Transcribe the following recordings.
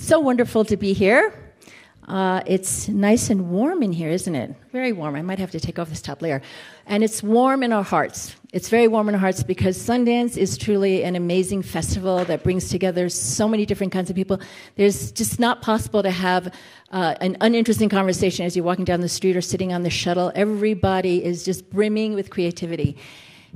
So wonderful to be here. It's nice and warm in here, isn't it? Very warm. I might have to take off this top layer. And it's warm in our hearts. It's very warm in our hearts because Sundance is truly an amazing festival that brings together so many different kinds of people. There's just not possible to have an uninteresting conversation as you're walking down the street or sitting on the shuttle. Everybody is just brimming with creativity.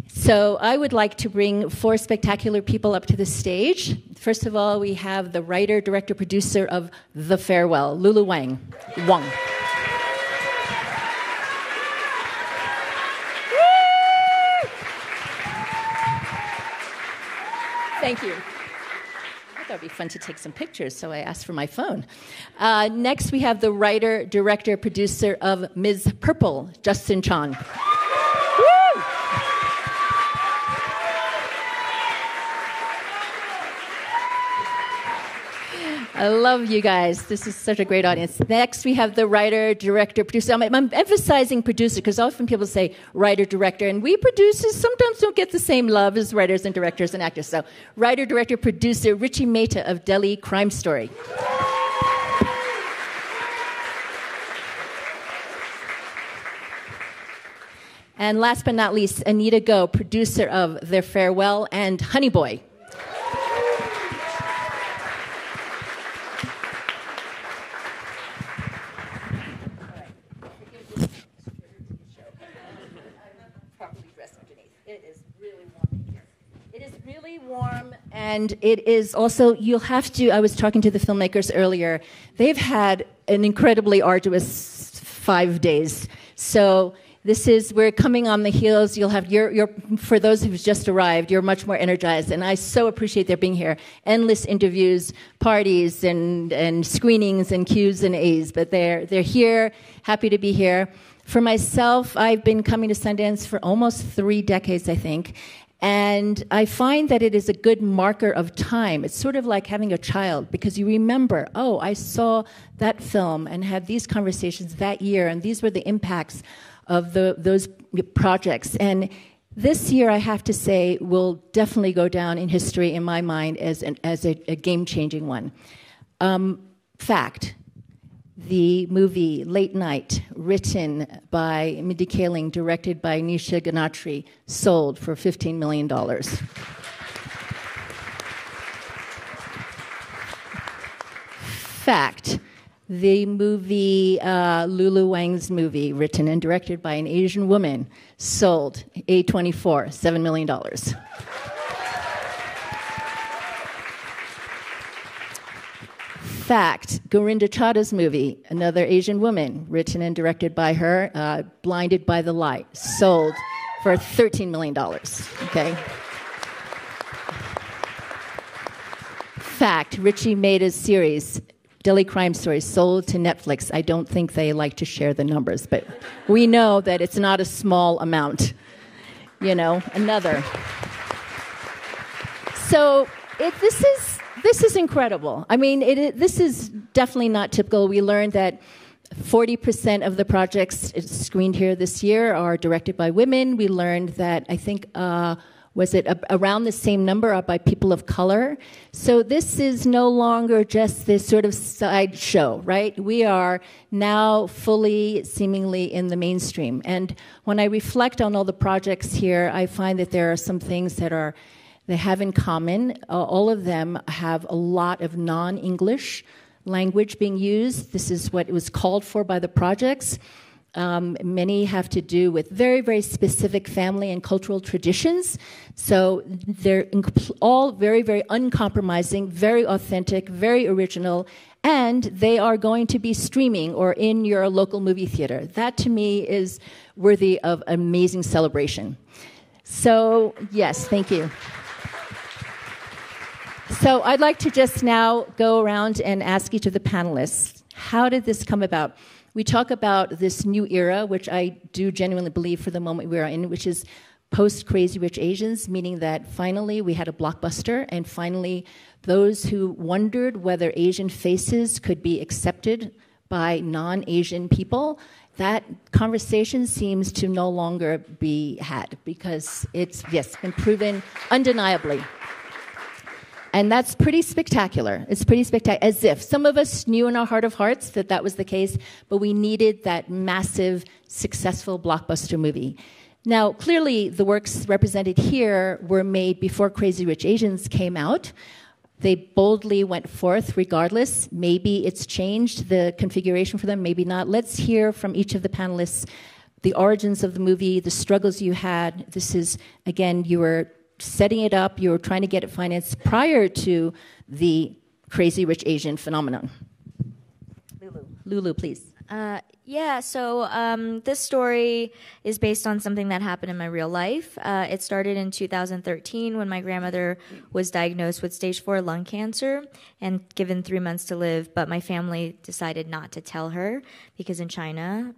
So I would like to bring 4 spectacular people up to the stage. First of all, we have the writer, director, producer of The Farewell, Lulu Wang. Thank you. I thought it would be fun to take some pictures, so I asked for my phone. Next, we have the writer, director, producer of Ms. Purple, Justin Chon. I love you guys. This is such a great audience. Next, we have the writer, director, producer. I'm emphasizing producer because often people say writer, director, and we producers sometimes don't get the same love as writers and directors and actors. So, writer, director, producer, Richie Mehta of Delhi Crime Story. And last but not least, Anita Gou, producer of The Farewell and Honey Boy. Warm, and it is also, you'll have to, I was talking to the filmmakers earlier, they've had an incredibly arduous 5 days. So this is, we're coming on the heels, you'll have, for those who've just arrived, you're much more energized, and I so appreciate their being here. Endless interviews, parties, and screenings, and Qs and As, but they're here, happy to be here. For myself, I've been coming to Sundance for almost 3 decades, I think. And I find that it is a good marker of time. It's sort of like having a child because you remember, oh, I saw that film and had these conversations that year, and these were the impacts of those projects. And this year, I have to say, will definitely go down in history in my mind as a game-changing one. Fact. The movie Late Night, written by Mindy Kaling, directed by Nisha Ganatri, sold for $15 million. Fact. The movie, Lulu Wang's movie, written and directed by an Asian woman, sold A24, $7 million. Fact, Gorinda Chadha's movie, another Asian woman, written and directed by her, Blinded by the Light, sold for $13 million. Okay. Fact, Richie Mehta's series, Delhi Crime Story, sold to Netflix. I don't think they like to share the numbers, but we know that it's not a small amount. You know, another. So this is incredible. I mean, this is definitely not typical. We learned that 40% of the projects screened here this year are directed by women. We learned that, I think, was it around the same number are by people of color? So this is no longer just this sort of sideshow, right? We are now fully, seemingly, in the mainstream. And when I reflect on all the projects here, I find that there are some things that they have in common. All of them have a lot of non-English language being used. This is what was called for by the projects. Many have to do with very, very specific family and cultural traditions. So they're all very, very uncompromising, very authentic, very original, and they are going to be streaming or in your local movie theater. That, to me, is worthy of amazing celebration. So, yes, thank you. So I'd like to just now go around and ask each of the panelists, how did this come about? We talk about this new era, which I do genuinely believe for the moment we are in, which is post-Crazy Rich Asians, meaning that finally we had a blockbuster, and finally those who wondered whether Asian faces could be accepted by non-Asian people, that conversation seems to no longer be had because it's, yes, been proven undeniably. And that's pretty spectacular. It's pretty spectacular, as if some of us knew in our heart of hearts that that was the case, but we needed that massive, successful blockbuster movie. Now, clearly, the works represented here were made before Crazy Rich Asians came out. They boldly went forth regardless. Maybe it's changed the configuration for them, maybe not. Let's hear from each of the panelists the origins of the movie, the struggles you had. This is, again, you were setting it up, you were trying to get it financed prior to the Crazy Rich Asian phenomenon. Lulu, please. Yeah, so this story is based on something that happened in my real life. It started in 2013 when my grandmother was diagnosed with stage 4 lung cancer and given 3 months to live, but my family decided not to tell her because in China,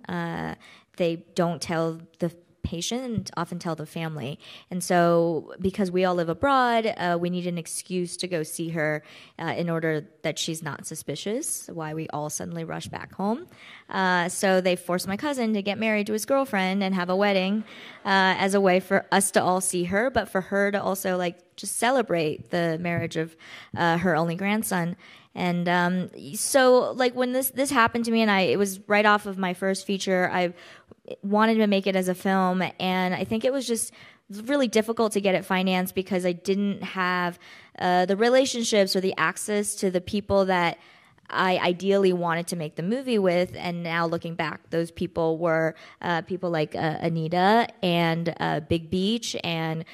they don't tell the patient, often tell the family. And so because we all live abroad, we need an excuse to go see her in order that she's not suspicious, why we all suddenly rush back home. So they forced my cousin to get married to his girlfriend and have a wedding as a way for us to all see her, but for her to also like just celebrate the marriage of her only grandson. And so like when this happened to me, and it was right off of my first feature, I wanted to make it as a film, and I think it was just really difficult to get it financed because I didn't have the relationships or the access to the people that I ideally wanted to make the movie with. And now looking back, those people were people like Anita and Big Beach and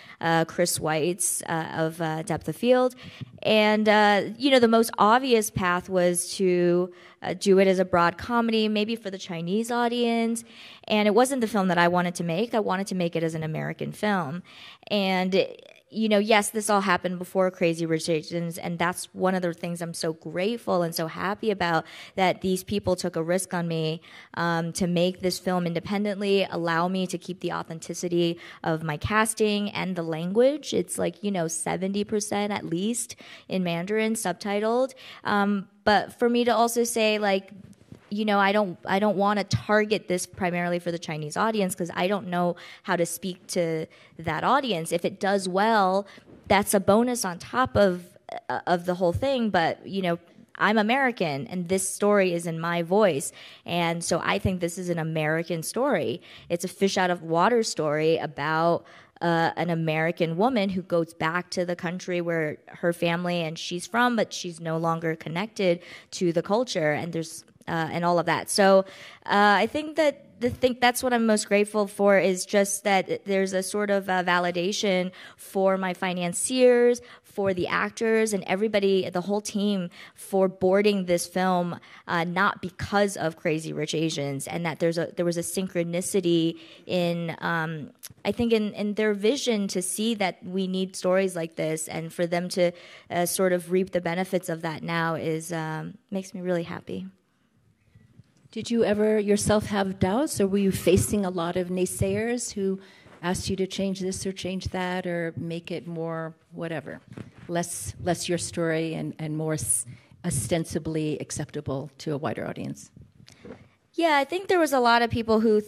Chris Weitz of Depth of Field. And, the most obvious path was to do it as a broad comedy, maybe for the Chinese audience. And it wasn't the film that I wanted to make. I wanted to make it as an American film. And yes, this all happened before Crazy Rich Asians, and that's one of the things I'm so grateful and so happy about, that these people took a risk on me to make this film independently, allow me to keep the authenticity of my casting and the language. It's like, 70% at least in Mandarin, subtitled. But for me to also say, like, I don't want to target this primarily for the Chinese audience because I don't know how to speak to that audience. If it does well, that's a bonus on top of the whole thing. But I'm American, and this story is in my voice, and so I think this is an American story. It's a fish out of water story about an American woman who goes back to the country where her family and she's from, but she's no longer connected to the culture, and there's and all of that. So I think that that's what I'm most grateful for, is just that there's a sort of validation for my financiers, for the actors, and everybody, the whole team, for boarding this film, not because of Crazy Rich Asians, and that there was a synchronicity in, I think, in their vision to see that we need stories like this, and for them to sort of reap the benefits of that now makes me really happy. Did you ever yourself have doubts, or were you facing a lot of naysayers who asked you to change this or change that or make it more whatever, less your story and more ostensibly acceptable to a wider audience? Yeah, I think there was a lot of people who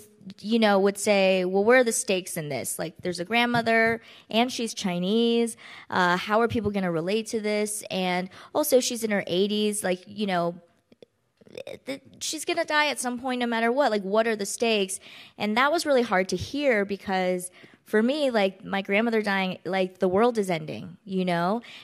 would say, well, where are the stakes in this? Like, there's a grandmother, and she's Chinese. How are people going to relate to this? And also, she's in her 80s. Like, she's going to die at some point no matter what. Like, what are the stakes? And that was really hard to hear because for me, like, my grandmother dying, like, the world is ending,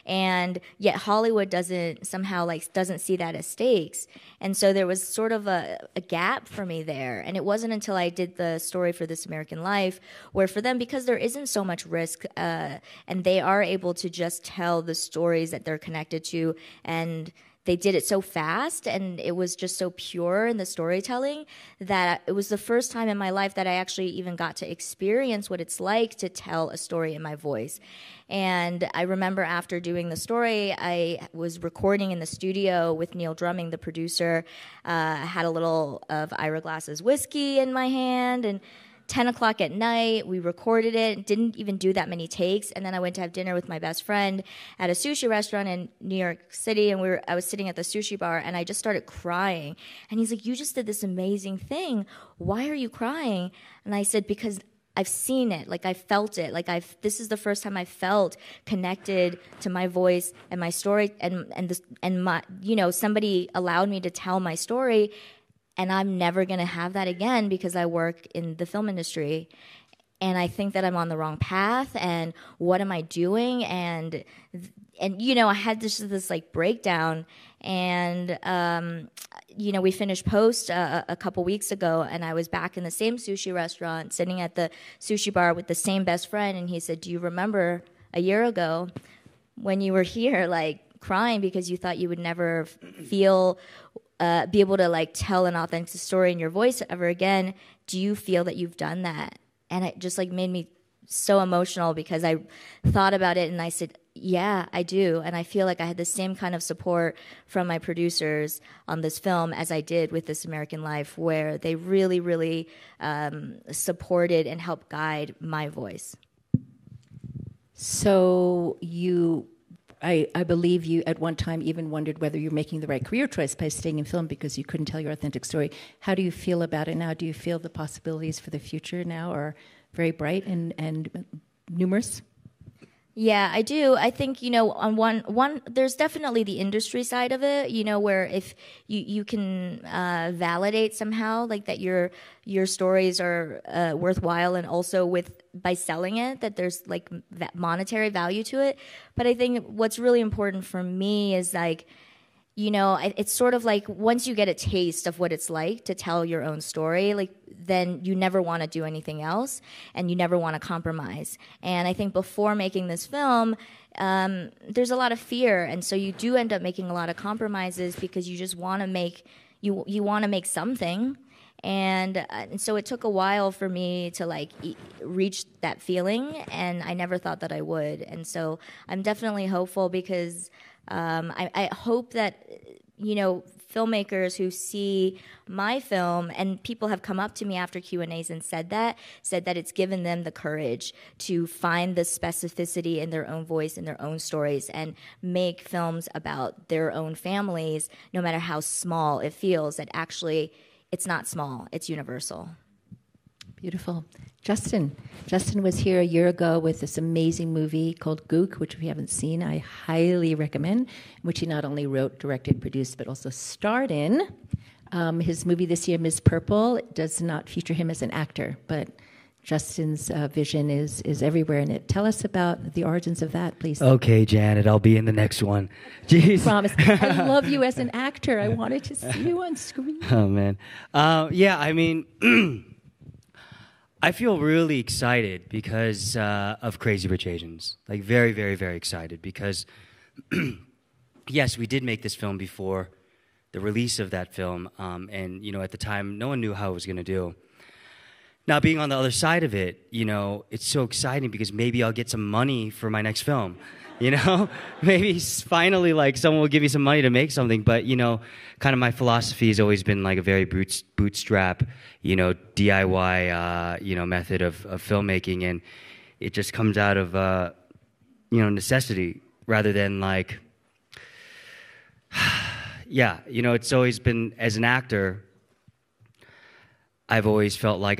and yet Hollywood doesn't see that as stakes. And so there was sort of a gap for me there. And it wasn't until I did the story for This American Life where for them, because there isn't so much risk, and they are able to just tell the stories that they're connected to, and they did it so fast, and it was just so pure in the storytelling that it was the first time in my life that I actually even got to experience what it's like to tell a story in my voice. And I remember after doing the story, I was recording in the studio with Neil Drumming, the producer. I had a little of Ira Glass's whiskey in my hand, and 10 o'clock at night, we recorded it, didn't even do that many takes, and then I went to have dinner with my best friend at a sushi restaurant in New York City, and I was sitting at the sushi bar, and I just started crying. And he's like, you just did this amazing thing. Why are you crying? And I said, because I've seen it, like I felt it, like this is the first time I felt connected to my voice and my story, and my, somebody allowed me to tell my story, and I'm never gonna have that again because I work in the film industry, and I think that I'm on the wrong path, and what am I doing, and I had this like breakdown, and we finished post a couple weeks ago, and I was back in the same sushi restaurant, sitting at the sushi bar with the same best friend, and he said, "Do you remember a year ago when you were here, like crying because you thought you would never be able to like tell an authentic story in your voice ever again? Do you feel that you've done that?" And it just like made me so emotional because I thought about it, and I said, yeah, I do. And I feel like I had the same kind of support from my producers on this film as I did with This American Life, where they really, really supported and helped guide my voice. So I believe you at one time even wondered whether you're making the right career choice by staying in film because you couldn't tell your authentic story. How do you feel about it now? Do you feel the possibilities for the future now are very bright and numerous? Yeah, I do. I think, on one, there's definitely the industry side of it, where if you can validate somehow, like that your stories are worthwhile, and also by selling it, that there's like that monetary value to it. But I think what's really important for me is like, it's sort of like once you get a taste of what it's like to tell your own story, like then you never want to do anything else, and you never want to compromise. And I think before making this film, there's a lot of fear, and so you do end up making a lot of compromises because you just want to make you want to make something. And so it took a while for me to like reach that feeling, and I never thought that I would. And so I'm definitely hopeful because I hope that filmmakers who see my film, and people have come up to me after Q&As and said that it's given them the courage to find the specificity in their own voice, in their own stories, and make films about their own families, no matter how small it feels, that actually it's not small, it's universal. Beautiful. Justin was here a year ago with this amazing movie called Gook, which if you haven't seen, I highly recommend, which he not only wrote, directed, produced, but also starred in. His movie this year, Ms. Purple, does not feature him as an actor, but Justin's vision is everywhere in it. Tell us about the origins of that, please. Okay, Janet, I'll be in the next one. Jeez. Promise. I love you as an actor. I wanted to see you on screen. Oh, man. Yeah, I mean... I feel really excited because of Crazy Rich Asians. Like, very, very, very excited because, yes, we did make this film before the release of that film, and, at the time, no one knew how it was going to do. Now, being on the other side of it, it's so exciting because maybe I'll get some money for my next film. Maybe finally, like, someone will give me some money to make something. But, kind of my philosophy has always been like a very bootstrap, DIY, method of filmmaking. And it just comes out of, necessity rather than like, yeah, it's always been, as an actor, I've always felt like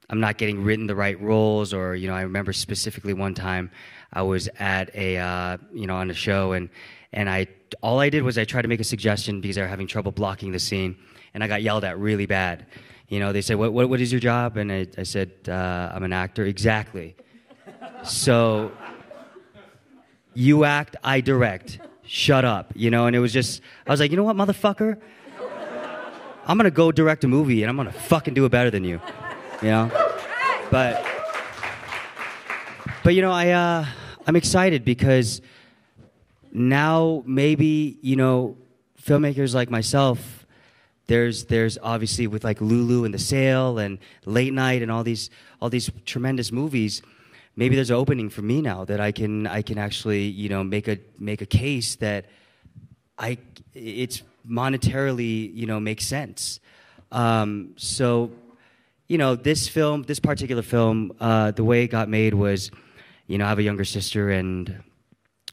I'm not getting written the right roles, or, I remember specifically one time I was at on a show, and all I did was I tried to make a suggestion because they were having trouble blocking the scene, and I got yelled at really bad. They said, what is your job? And I said, I'm an actor. Exactly. So, you act, I direct. Shut up. And it was just, I was like, you know what, motherfucker? I'm going to go direct a movie, and I'm going to fucking do it better than you. But I'm excited because now maybe, filmmakers like myself, there's obviously with like Lulu and The Sale and Late Night and all these tremendous movies, maybe there's an opening for me now that I can actually, make a case that it's monetarily, makes sense. So, this particular film, the way it got made was, I have a younger sister, and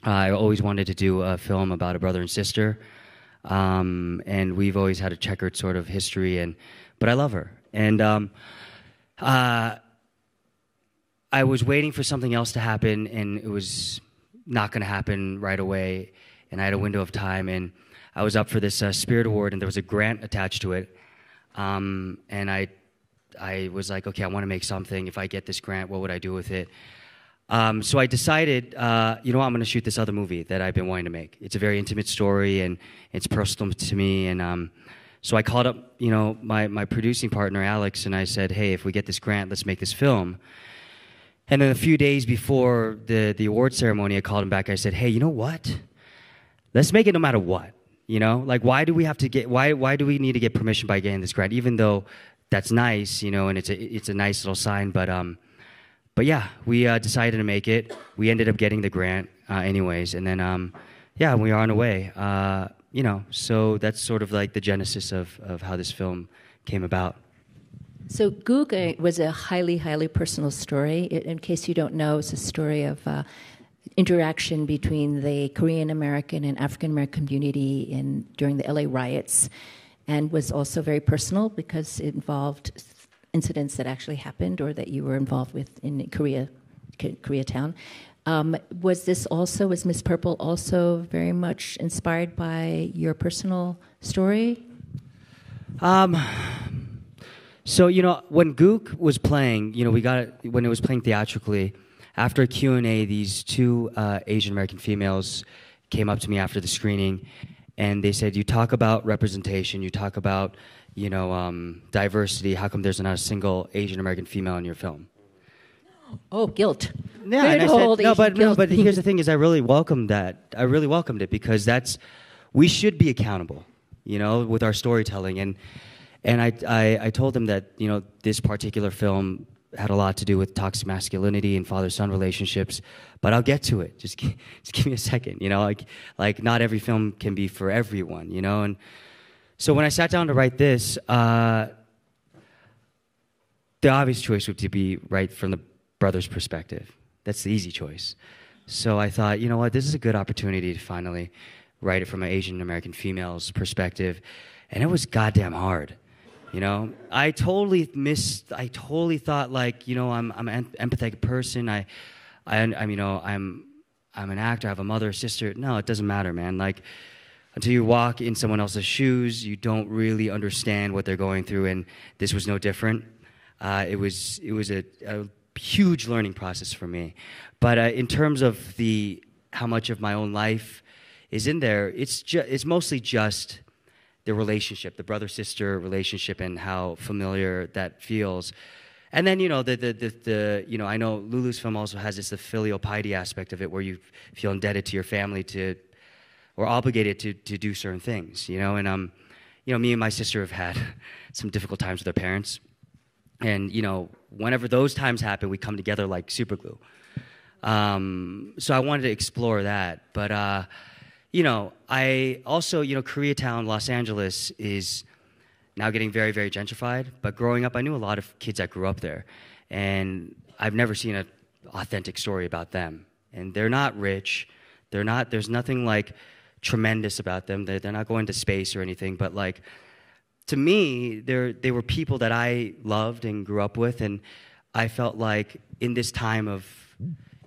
I always wanted to do a film about a brother and sister. And we've always had a checkered sort of history, but I love her. And I was waiting for something else to happen, and it was not going to happen right away. And I had a window of time, and I was up for this Spirit Award, and there was a grant attached to it. And I was like, okay, I want to make something. If I get this grant, what would I do with it? So I decided, you know what, I'm going to shoot this other movie that I've been wanting to make. It's a very intimate story, and it's personal to me. And so I called up, you know, my producing partner, Alex, and I said, hey, if we get this grant, let's make this film. And then a few days before the award ceremony, I called him back. I said, hey, you know what? Let's make it no matter what. You know, like, why do we have to get? Why do we need to get permission by getting this grant? Even though that's nice, you know, and it's a nice little sign. But yeah, we decided to make it. We ended up getting the grant anyways, and then yeah, we are on the way. You know, so that's sort of like the genesis of how this film came about. So Gou was a highly, highly personal story. In case you don't know, it's a story of interaction between the Korean American and African American community during the LA riots, and was also very personal because it involved incidents that actually happened or that you were involved with in Koreatown. Was Miss Purple also very much inspired by your personal story? So, you know, when Gook was playing, you know, when it was playing theatrically, after a Q&A, these two Asian American females came up to me after the screening, and they said, you talk about representation, you talk about, you know, diversity, how come there's not a single Asian American female in your film? Oh, guilt. Yeah, and I said, no, but here's the thing is I really welcomed that. I really welcomed it because we should be accountable, you know, with our storytelling. And I told them that, you know, this particular film had a lot to do with toxic masculinity and father-son relationships, but I'll get to it. Just give me a second, you know, like not every film can be for everyone, you know. And so when I sat down to write this, the obvious choice would be right from the brother's perspective. That's the easy choice. So I thought, you know what, this is a good opportunity to finally write it from an Asian American female's perspective, and it was goddamn hard. You know, I totally thought, like, you know, I'm an empathetic person. I'm you know, I'm an actor. I have a mother, a sister. No, it doesn't matter, man. Like, until you walk in someone else's shoes, you don't really understand what they're going through. And this was no different. It was a huge learning process for me. But in terms of how much of my own life is in there, it's mostly just the relationship, the brother-sister relationship, and how familiar that feels. And then, you know, you know, I know Lulu's film also has the filial piety aspect of it, where you feel indebted to your family or obligated to do certain things, you know. And you know, me and my sister have had some difficult times with our parents, and you know, whenever those times happen, we come together like super glue. So I wanted to explore that, but. You know, I also, you know, Koreatown, Los Angeles is now getting very, very gentrified. But growing up, I knew a lot of kids that grew up there. And I've never seen an authentic story about them. And they're not rich. There's nothing, like, tremendous about them. They're not going to space or anything. But, like, to me, they were people that I loved and grew up with. And I felt like in this time of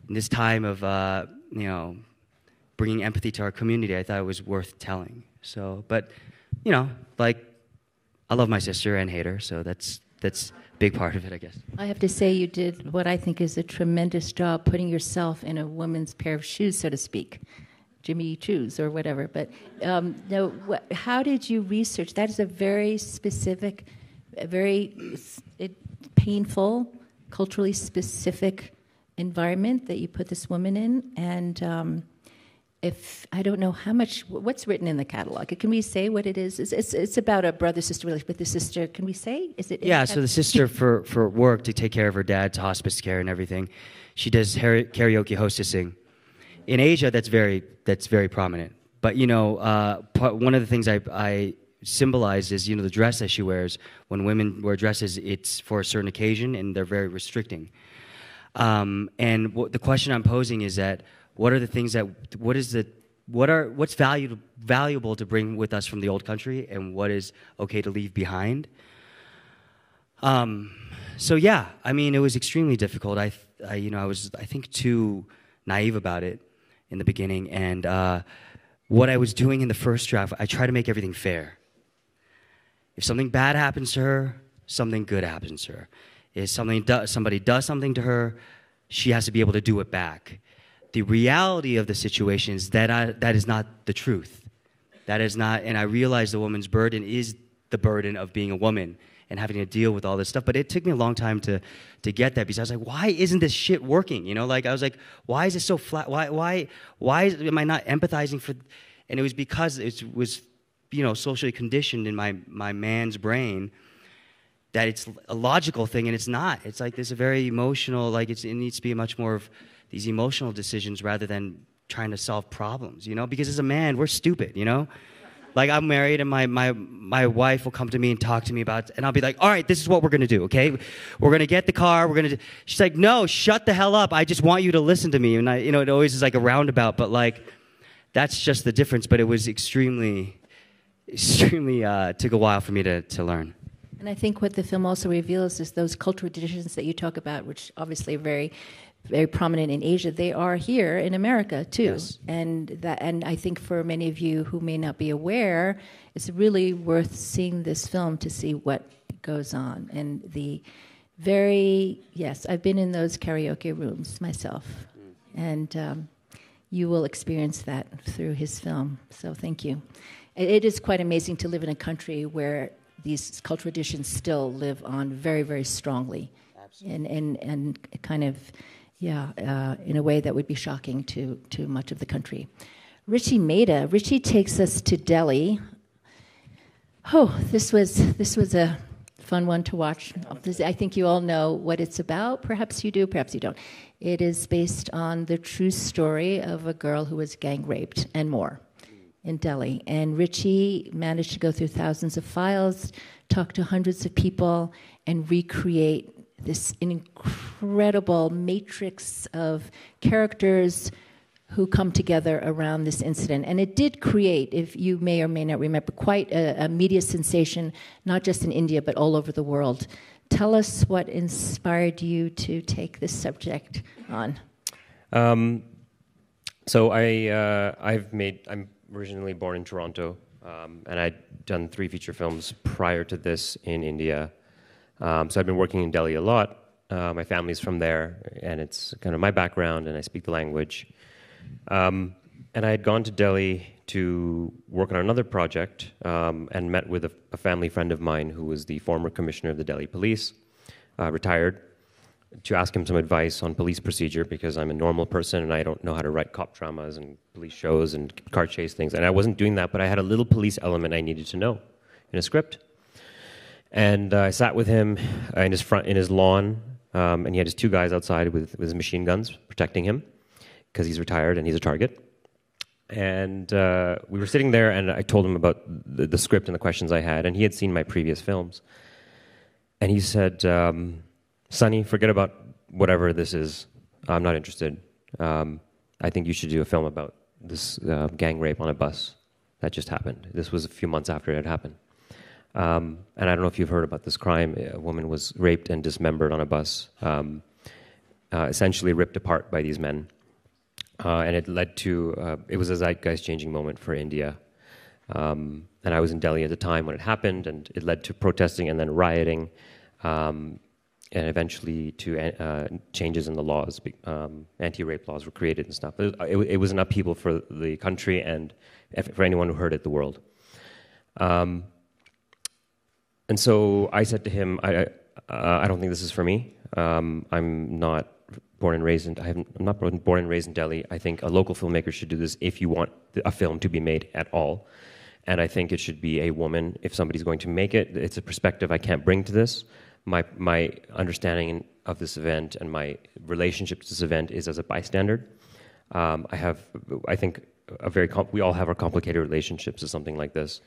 you know, bringing empathy to our community, I thought it was worth telling. So, but, you know, like, I love my sister and hate her, so that's a big part of it, I guess. I have to say you did what I think is a tremendous job putting yourself in a woman's pair of shoes, so to speak. Jimmy Choo's or whatever. But no, how did you research? That is a very specific, very painful, culturally specific environment that you put this woman in, and if I don't know what's written in the catalog. Can we say what it is? It's about a brother-sister relationship with the sister. Can we say? Is it? Yeah. So the sister, for work, to take care of her dad's hospice care and everything, she does karaoke hostessing. In Asia, that's very prominent. But you know, one of the things I symbolize is, you know, the dress that she wears. When women wear dresses, it's for a certain occasion, and they're very restricting. And the question I'm posing is that. What are the things what's valuable to bring with us from the old country, and what is okay to leave behind? So yeah, I mean, it was extremely difficult. I was, I think, too naive about it in the beginning. And what I was doing in the first draft, I try to make everything fair. If something bad happens to her, something good happens to her. If somebody does something to her, she has to be able to do it back. The reality of the situation is that that is not the truth. That is not, and I realize the woman's burden is the burden of being a woman and having to deal with all this stuff. But it took me a long time to get that, because I was like, why isn't this shit working? You know, like I was like, why is it so flat? Why am I not empathizing for? And it was because it was, you know, socially conditioned in my man's brain that it's a logical thing, and it's not. It's like there's a very emotional, like it needs to be much more of these emotional decisions rather than trying to solve problems, you know? Because as a man, we're stupid, you know? Like, I'm married, and my wife will come to me and talk to me about, and I'll be like, all right, this is what we're going to do, okay? We're going to get the car, she's like, no, shut the hell up. I just want you to listen to me. And you know, it always is like a roundabout, but like, that's just the difference. But it was extremely took a while for me to learn. And I think what the film also reveals is those cultural traditions that you talk about, which obviously are very, very prominent in Asia. They are here in America too, yes. And I think for many of you who may not be aware, it's really worth seeing this film to see what goes on. And I've been in those karaoke rooms myself, and you will experience that through his film. So thank you. It is quite amazing to live in a country where these cultural traditions still live on very, very strongly. Absolutely. And kind of, in a way that would be shocking to much of the country. Richie Mehta. Richie takes us to Delhi. Oh, this was a fun one to watch. I think you all know what it's about. Perhaps you do, perhaps you don't. It is based on the true story of a girl who was gang raped and more in Delhi. And Richie managed to go through thousands of files, talk to hundreds of people, and recreate this incredible matrix of characters who come together around this incident. And it did create, if you may or may not remember, quite a media sensation, not just in India, but all over the world. Tell us what inspired you to take this subject on. So I'm originally born in Toronto, and I'd done 3 feature films prior to this in India. So I've been working in Delhi a lot. My family's from there, and it's kind of my background, and I speak the language. And I had gone to Delhi to work on another project, and met with a family friend of mine who was the former commissioner of the Delhi police, retired, to ask him some advice on police procedure, because I'm a normal person and I don't know how to write cop dramas and police shows and car chase things. And I wasn't doing that, but I had a little police element I needed to know in a script. And I sat with him in his lawn, and he had his 2 guys outside with his machine guns protecting him, because he's retired and he's a target. And we were sitting there, and I told him about the script and the questions I had, and he had seen my previous films. And he said, Sonny, forget about whatever this is. I'm not interested. I think you should do a film about this gang rape on a bus that just happened. This was a few months after it had happened. And I don't know if you've heard about this crime. A woman was raped and dismembered on a bus, essentially ripped apart by these men. And it led to, it was a zeitgeist-changing moment for India. And I was in Delhi at the time when it happened, and it led to protesting and then rioting, and eventually to changes in the laws. Anti-rape laws were created and stuff. It was an upheaval for the country and for anyone who heard it, the world. And so I said to him, I don't think this is for me. I'm not born and raised in, I'm not born and raised in Delhi. I think a local filmmaker should do this if you want a film to be made at all. And I think it should be a woman. If somebody's going to make it, it's a perspective I can't bring to this. My understanding of this event and my relationship to this event is as a bystander. I think, we all have our complicated relationships to something like this.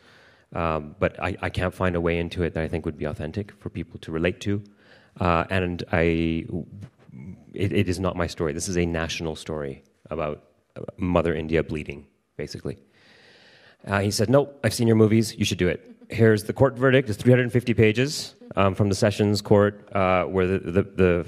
But I can't find a way into it that I think would be authentic for people to relate to. And it is not my story. This is a national story about Mother India bleeding, basically. He said, "No, I've seen your movies. You should do it." Here's the court verdict. It's 350 pages from the Sessions Court where the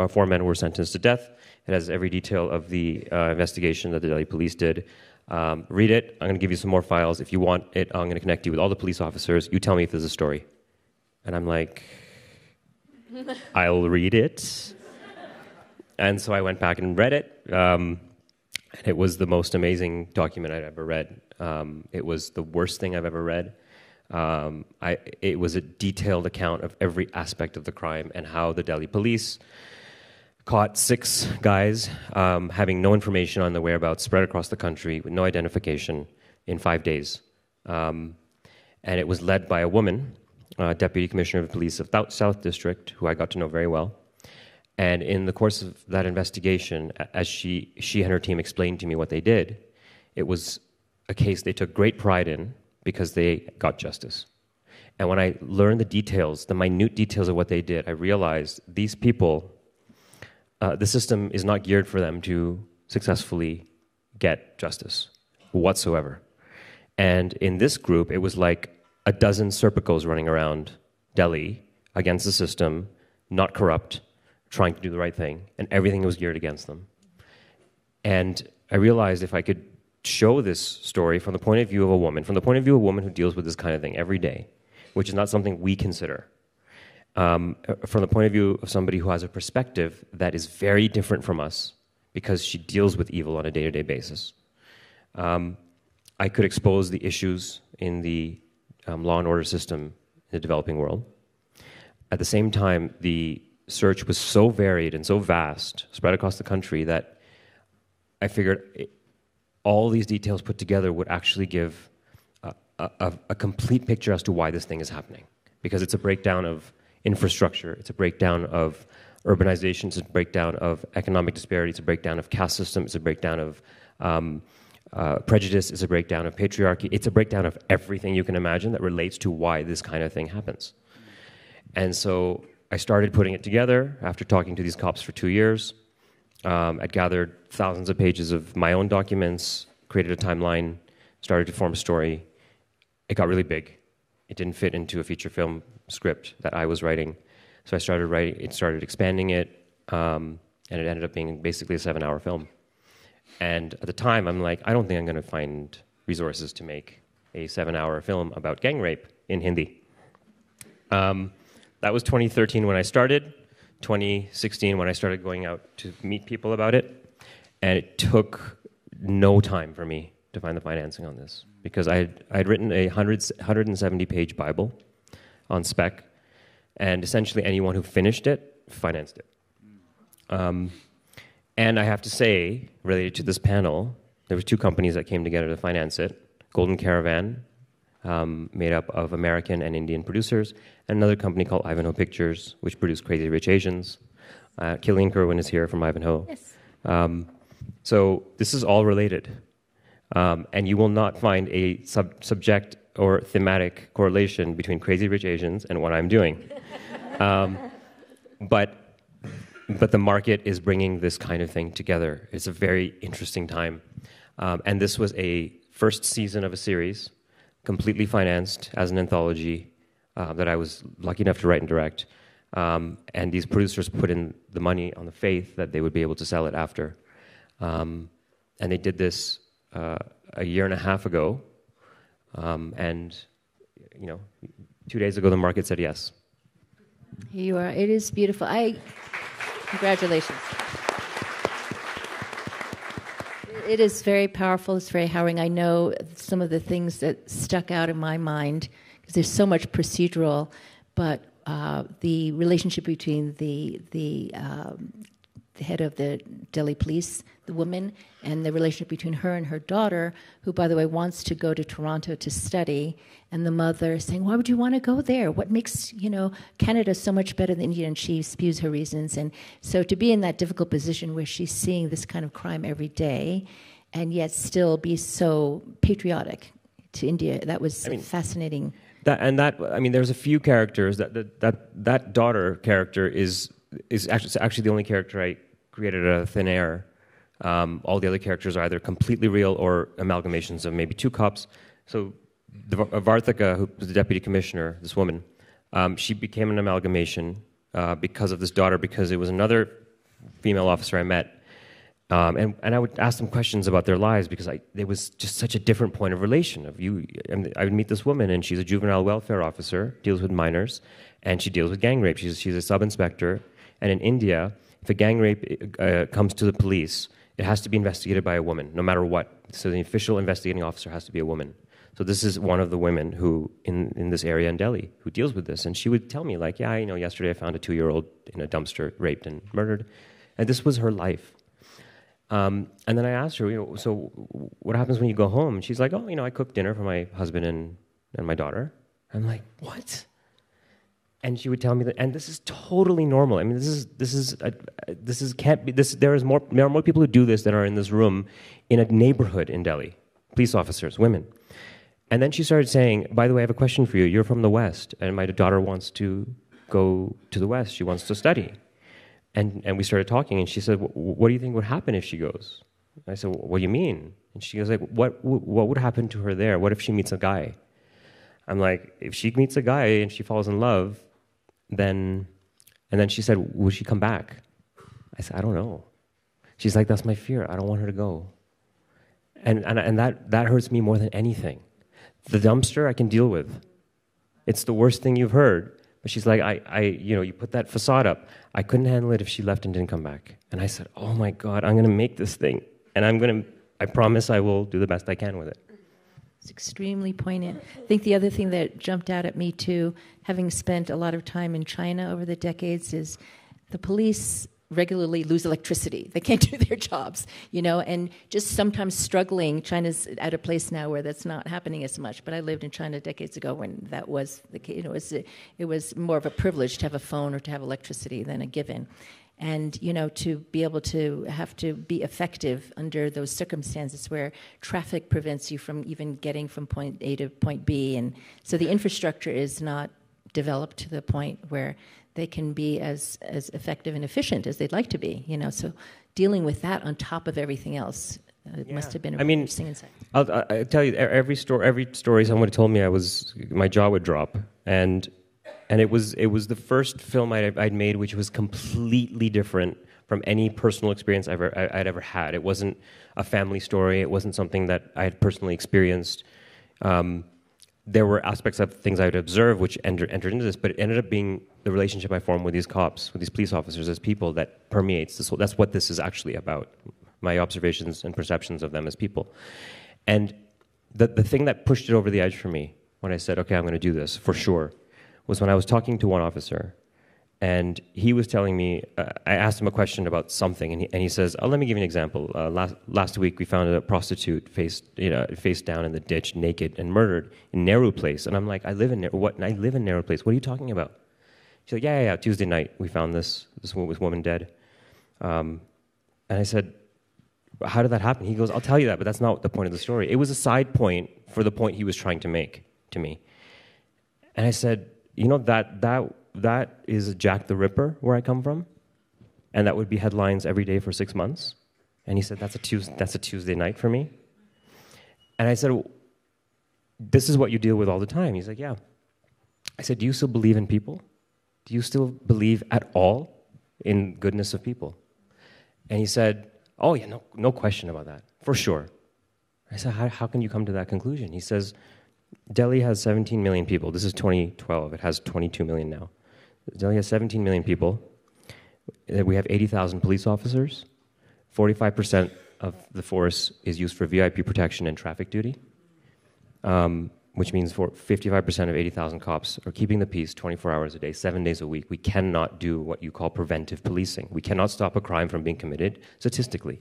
four men were sentenced to death. It has every detail of the investigation that the Delhi police did. Read it. I'm going to give you some more files. If you want it, I'm going to connect you with all the police officers. You tell me if there's a story. And I'm like, I'll read it. And so I went back and read it. And it was the most amazing document I'd ever read. It was the worst thing I've ever read. It was a detailed account of every aspect of the crime and how the Delhi police caught 6 guys having no information on their whereabouts, spread across the country with no identification in 5 days. And it was led by a woman, Deputy Commissioner of Police of South District, who I got to know very well. And in the course of that investigation, as she and her team explained to me what they did, it was a case they took great pride in because they got justice. And when I learned the details, the minute details of what they did, I realized these people, the system is not geared for them to successfully get justice whatsoever. And in this group, it was like a dozen Serpicos running around Delhi against the system, not corrupt, trying to do the right thing, and everything was geared against them. And I realized if I could show this story from the point of view of a woman, from the point of view of a woman who deals with this kind of thing every day, which is not something we consider, from the point of view of somebody who has a perspective that is very different from us because she deals with evil on a day-to-day basis, I could expose the issues in the law and order system in the developing world. At the same time, the search was so varied and so vast, spread across the country, that I figured all these details put together would actually give a complete picture as to why this thing is happening. Because it's a breakdown of infrastructure, it's a breakdown of urbanization, it's a breakdown of economic disparity, it's a breakdown of caste system, it's a breakdown of prejudice, it's a breakdown of patriarchy, it's a breakdown of everything you can imagine that relates to why this kind of thing happens. And so I started putting it together after talking to these cops for 2 years. I gathered thousands of pages of my own documents, created a timeline, started to form a story. It got really big. It didn't fit into a feature film script that I was writing. So I started writing, it started expanding it, and it ended up being basically a 7-hour film. And at the time, I'm like, I don't think I'm going to find resources to make a 7-hour film about gang rape in Hindi. That was 2013 when I started, 2016 when I started going out to meet people about it, and it took no time for me to find the financing on this because I'd written a 170-page Bible on spec, and essentially anyone who finished it financed it. And I have to say, related to this panel, there were 2 companies that came together to finance it. Golden Caravan, made up of American and Indian producers, and another company called Ivanhoe Pictures, which produced Crazy Rich Asians. Killian Kerwin is here from Ivanhoe. Yes. So this is all related. And you will not find a subject or thematic correlation between Crazy Rich Asians and what I'm doing. But the market is bringing this kind of thing together. It's a very interesting time. And this was a first season of a series, completely financed as an anthology that I was lucky enough to write and direct. And these producers put in the money on the faith that they would be able to sell it after. And they did this a year and a half ago. And, 2 days ago, the market said yes. Here you are. It is beautiful. Congratulations. It is very powerful. It's very harrowing. I know some of the things that stuck out in my mind because there's so much procedural, but the relationship between the head of the Delhi police, the woman, and the relationship between her and her daughter, who, by the way, wants to go to Toronto to study, and the mother saying, why would you want to go there? What makes, Canada so much better than India? And she spews her reasons. And so to be in that difficult position where she's seeing this kind of crime every day and yet still be so patriotic to India, that was fascinating. There's a few characters. That daughter character is actually the only character I created out of thin air. All the other characters are either completely real or amalgamations of maybe 2 cops. So Varthika, who was the deputy commissioner, this woman, she became an amalgamation because of this daughter, because it was another female officer I met. And I would ask them questions about their lives because it was just such a different point of relation. I would meet this woman, and she's a juvenile welfare officer, deals with minors, and she deals with gang rape. She's a sub-inspector. And in India, if a gang rape comes to the police, it has to be investigated by a woman, no matter what. So the official investigating officer has to be a woman. So this is one of the women who, in this area in Delhi, who deals with this. And she would tell me, like, yeah, yesterday I found a 2-year-old in a dumpster, raped and murdered. And this was her life. And then I asked her, so what happens when you go home? And she's like, I cook dinner for my husband and my daughter. I'm like, what? And she would tell me that, and this is totally normal. I mean, there are more people who do this than are in this room in a neighborhood in Delhi. Police officers, women. And then she started saying, by the way, I have a question for you. You're from the West, and my daughter wants to go to the West. She wants to study. And we started talking, and she said, what do you think would happen if she goes? I said, what do you mean? And she goes, like, what would happen to her there? What if she meets a guy? I'm like, if she meets a guy and she falls in love, then... And then she said, would she come back? I said, I don't know. She's like, that's my fear. I don't want her to go. And that hurts me more than anything. The dumpster I can deal with. It's the worst thing you've heard. But she's like, you put that facade up. I couldn't handle it if she left and didn't come back. And I said, oh my God, I'm going to make this thing. And I promise I will do the best I can with it. It's extremely poignant. I think the other thing that jumped out at me too, having spent a lot of time in China over the decades, is the police regularly lose electricity. They can't do their jobs, and just sometimes struggling. China's at a place now where that's not happening as much, but I lived in China decades ago when that was the case. It was more of a privilege to have a phone or to have electricity than a given. And, to be able to have to be effective under those circumstances where traffic prevents you from even getting from point A to point B. And so the infrastructure is not developed to the point where they can be as effective and efficient as they'd like to be, So dealing with that on top of everything else, it must have been a really interesting insight. I'll tell you, every story someone told me, my jaw would drop. And it was the first film I'd made which was completely different from any personal experience I'd ever had. It wasn't a family story. It wasn't something that I had personally experienced. There were aspects of things I would observe which entered into this, but it ended up being the relationship I formed with these cops, with these police officers as people that permeates this. That's what this is actually about, my observations and perceptions of them as people. And the thing that pushed it over the edge for me when I said, okay, I'm going to do this for sure, was when I was talking to one officer, and he was telling me, I asked him a question about something, and he says, let me give you an example. Last week we found a prostitute face down in the ditch, naked and murdered in Nehru Place. And I'm like, I live in Nehru Place. What are you talking about? She's like, yeah. Tuesday night we found this woman dead. And I said, how did that happen? He goes, I'll tell you that, but that's not the point of the story. It was a side point for the point he was trying to make to me. And I said, that is Jack the Ripper, where I come from, and that would be headlines every day for 6 months. And he said, that's a Tuesday night for me. And I said, this is what you deal with all the time. He's like, yeah. I said, do you still believe in people? Do you still believe at all in goodness of people? And he said, oh yeah, no question about that, for sure. I said, how can you come to that conclusion? He says, Delhi has 17 million people. This is 2012. It has 22 million now. Delhi has 17 million people. We have 80,000 police officers. 45% of the force is used for VIP protection and traffic duty, which means for 55% of 80,000 cops are keeping the peace 24 hours a day, 7 days a week. We cannot do what you call preventive policing. We cannot stop a crime from being committed statistically.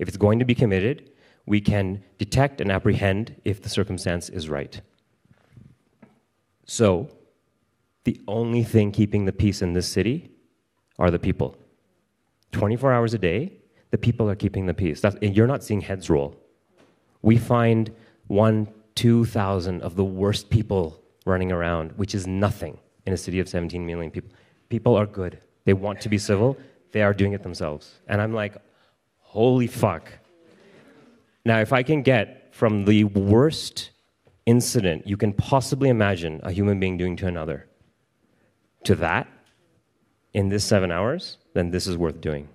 If it's going to be committed, we can detect and apprehend if the circumstance is right. So, the only thing keeping the peace in this city are the people. 24 hours a day, the people are keeping the peace. You're not seeing heads roll. We find 1,000-2,000 of the worst people running around, which is nothing in a city of 17 million people. People are good. They want to be civil. They are doing it themselves. And I'm like, holy fuck. Now, if I can get from the worst incident you can possibly imagine a human being doing to another, to that, in this 7 hours, then this is worth doing.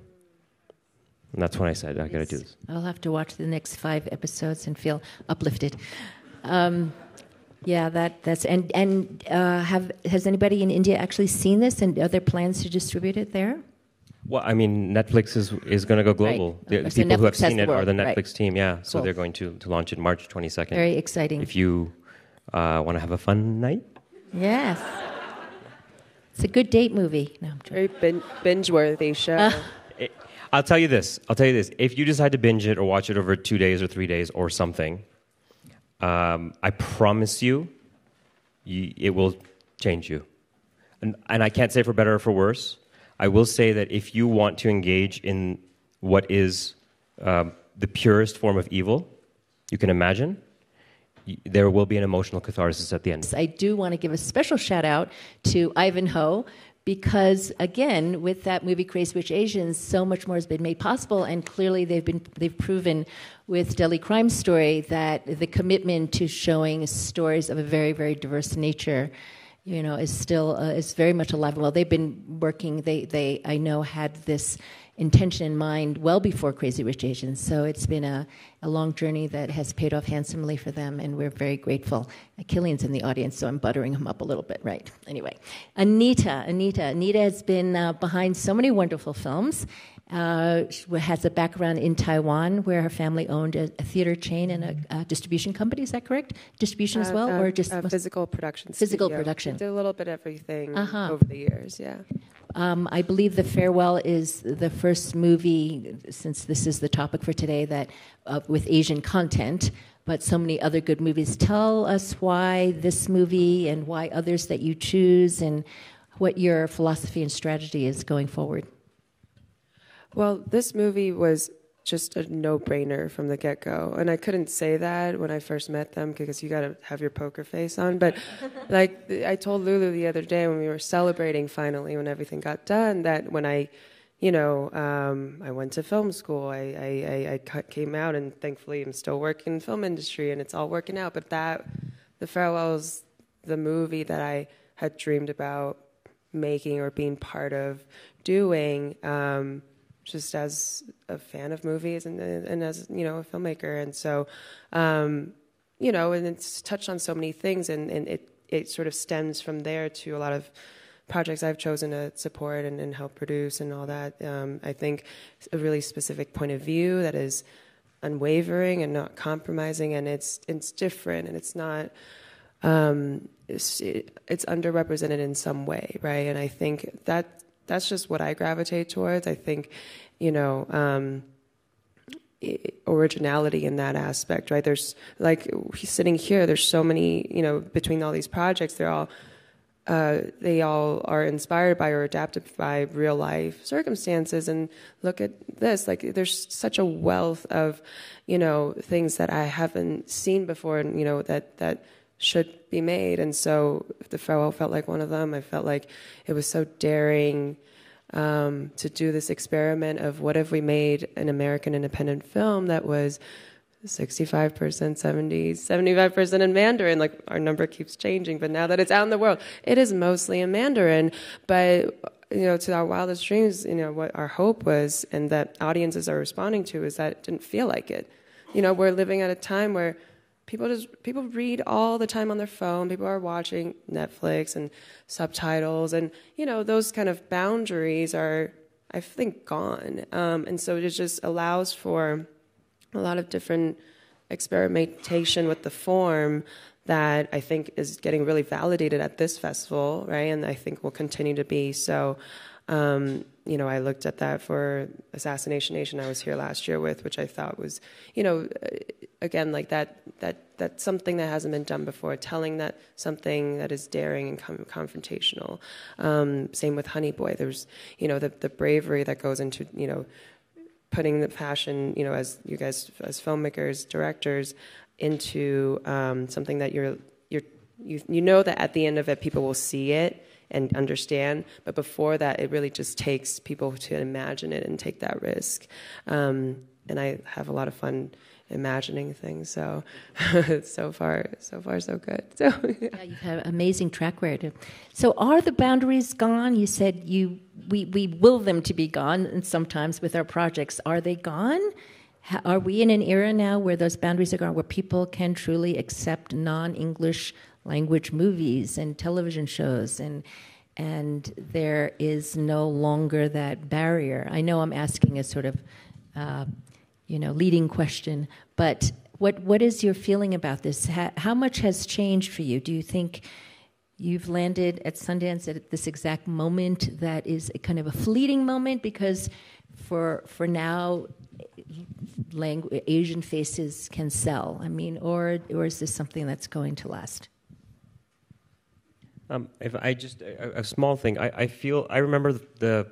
And that's when I said, I got to do this. I'll have to watch the next 5 episodes and feel uplifted. Yeah, that's has anybody in India actually seen this, and are there plans to distribute it there? Well, I mean, Netflix is going to go global. Right. The So people who have Netflix has seen the it are world, the Netflix right. team, yeah. So Cool. they're going to launch it March 22nd. Very exciting. If you want to have a fun night. Yes. It's a good date movie. No, I'm joking. Very binge-worthy show. I'll tell you this. If you decide to binge it or watch it over 2 days or 3 days or something, I promise you, it will change you. And I can't say for better or for worse. I will say that if you want to engage in what is the purest form of evil you can imagine, there will be an emotional catharsis at the end. I do want to give a special shout out to Ivanhoe, because again, with that movie Crazy Rich Asians, so much more has been made possible, and clearly they've proven with Delhi Crime Story that the commitment to showing stories of a very, very diverse nature, is still is very much alive. Well, they've been working. They I know had this intention in mind well before Crazy Rich Asians. So it's been a long journey that has paid off handsomely for them, and we're very grateful. Killian's in the audience, so I'm buttering him up a little bit, right? Anyway, Anita has been behind so many wonderful films. She has a background in Taiwan, where her family owned a theater chain and a distribution company. Is that correct? Distribution as well, or just physical production? Physical studio. production. We did a little bit of everything over the years. Yeah. I believe The Farewell is the first movie, since this is the topic for today, that with Asian content, but so many other good movies. Tell us why this movie and why others that you choose, and what your philosophy and strategy is going forward. Well, this movie was just a no-brainer from the get-go. And I couldn't say that when I first met them, because you got to have your poker face on. But like I told Lulu the other day when we were celebrating finally, when everything got done, that when I went to film school, I came out, and thankfully I'm still working in the film industry, and it's all working out. But The Farewell was the movie that I had dreamed about making or being part of doing, just as a fan of movies and as, a filmmaker. And so, and it's touched on so many things, and it sort of stems from there to a lot of projects I've chosen to support and help produce and all that. I think a really specific point of view that is unwavering and not compromising, and it's different, and it's not, it's underrepresented in some way, right? And I think that's just what I gravitate towards. I think, originality in that aspect, right? There's, like, sitting here, there's so many, between all these projects, they all are inspired by or adapted by real life circumstances. And look at this, like, there's such a wealth of, things that I haven't seen before, and, that should be made. And so The Farewell felt like one of them. I felt like it was so daring to do this experiment of what if we made an American independent film that was 65%, 75% in Mandarin. Like, our number keeps changing, but now that it's out in the world, it is mostly in Mandarin. But, to our wildest dreams, what our hope was, and that audiences are responding to, is that it didn't feel like it. We're living at a time where people read all the time on their phone. People are watching Netflix and subtitles, and those kind of boundaries are, I think, gone. And so it just allows for a lot of different experimentation with the form that I think is getting really validated at this festival, right? And I think will continue to be. So, I looked at that for Assassination Nation I was here last year with, which I thought was, again, like that's something that hasn't been done before, telling that something that is daring and confrontational. Same with Honey Boy. There's, the bravery that goes into, putting the passion, as you guys, as filmmakers, directors, into something that you that at the end of it, people will see it and understand. But before that, it really just takes people to imagine it and take that risk. And I have a lot of fun imagining things. So so far so good. So yeah, you've had an amazing track record. So are the boundaries gone? You said we will them to be gone, and sometimes with our projects, are they gone? Are we in an era now where those boundaries are gone, where people can truly accept non-English language movies and television shows, and there is no longer that barrier? I know I'm asking a sort of leading question, but what is your feeling about this? How much has changed for you? Do you think you've landed at Sundance at this exact moment that is a kind of a fleeting moment, because for now Asian faces can sell? I mean, or is this something that's going to last? If I just a small thing, I remember the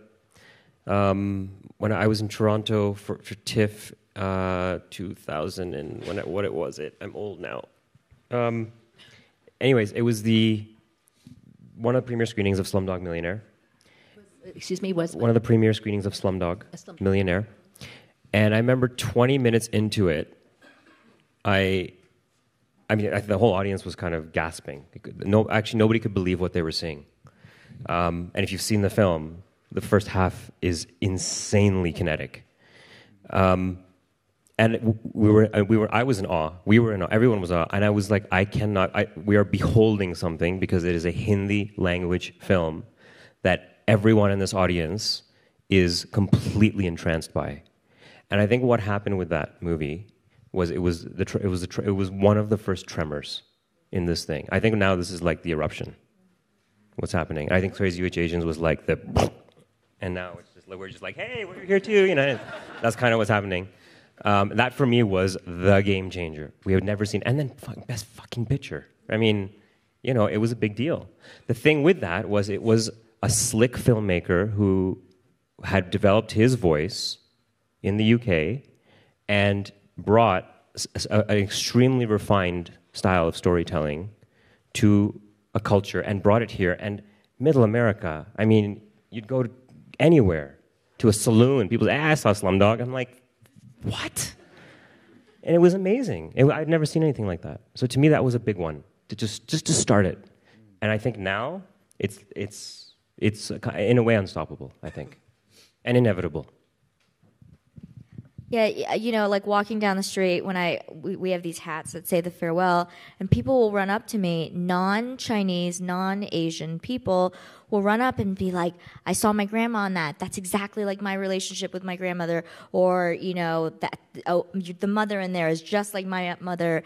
when I was in Toronto for TIFF 2000 and what was it? I'm old now. Anyways, it was one of the premiere screenings of Slumdog Millionaire. Excuse me, was one of the premiere screenings of Slumdog Millionaire. And I remember 20 minutes into it, I mean, the whole audience was kind of gasping. Actually, nobody could believe what they were seeing. And if you've seen the film, the first half is insanely kinetic. And I was in awe. We were in awe. Everyone was in awe. And I was like, we are beholding something, because it is a Hindi language film that everyone in this audience is completely entranced by. And I think what happened with that movie was it was one of the first tremors in this thing. I think now this is like the eruption. What's happening? I think Crazy Rich Asians was like and now it's just we're just like, hey, we're here too. That's kind of what's happening. That for me was the game changer. We had never seen, and then best fucking picture. I mean, it was a big deal. The thing with that was it was a slick filmmaker who had developed his voice in the UK and brought an extremely refined style of storytelling to a culture and brought it here. And Middle America, I mean, you'd go anywhere, to a saloon, people say, I saw Slumdog. I'm like, what? And it was amazing. I'd never seen anything like that. So to me, that was a big one, to just to start it. And I think now it's in a way unstoppable, I think, and inevitable. Yeah, like walking down the street when we have these hats that say the farewell, and people will run up to me, non-Chinese, non-Asian people will run up and be like, I saw my grandma on that. That's exactly like my relationship with my grandmother. Or, the mother in there is just like my mother.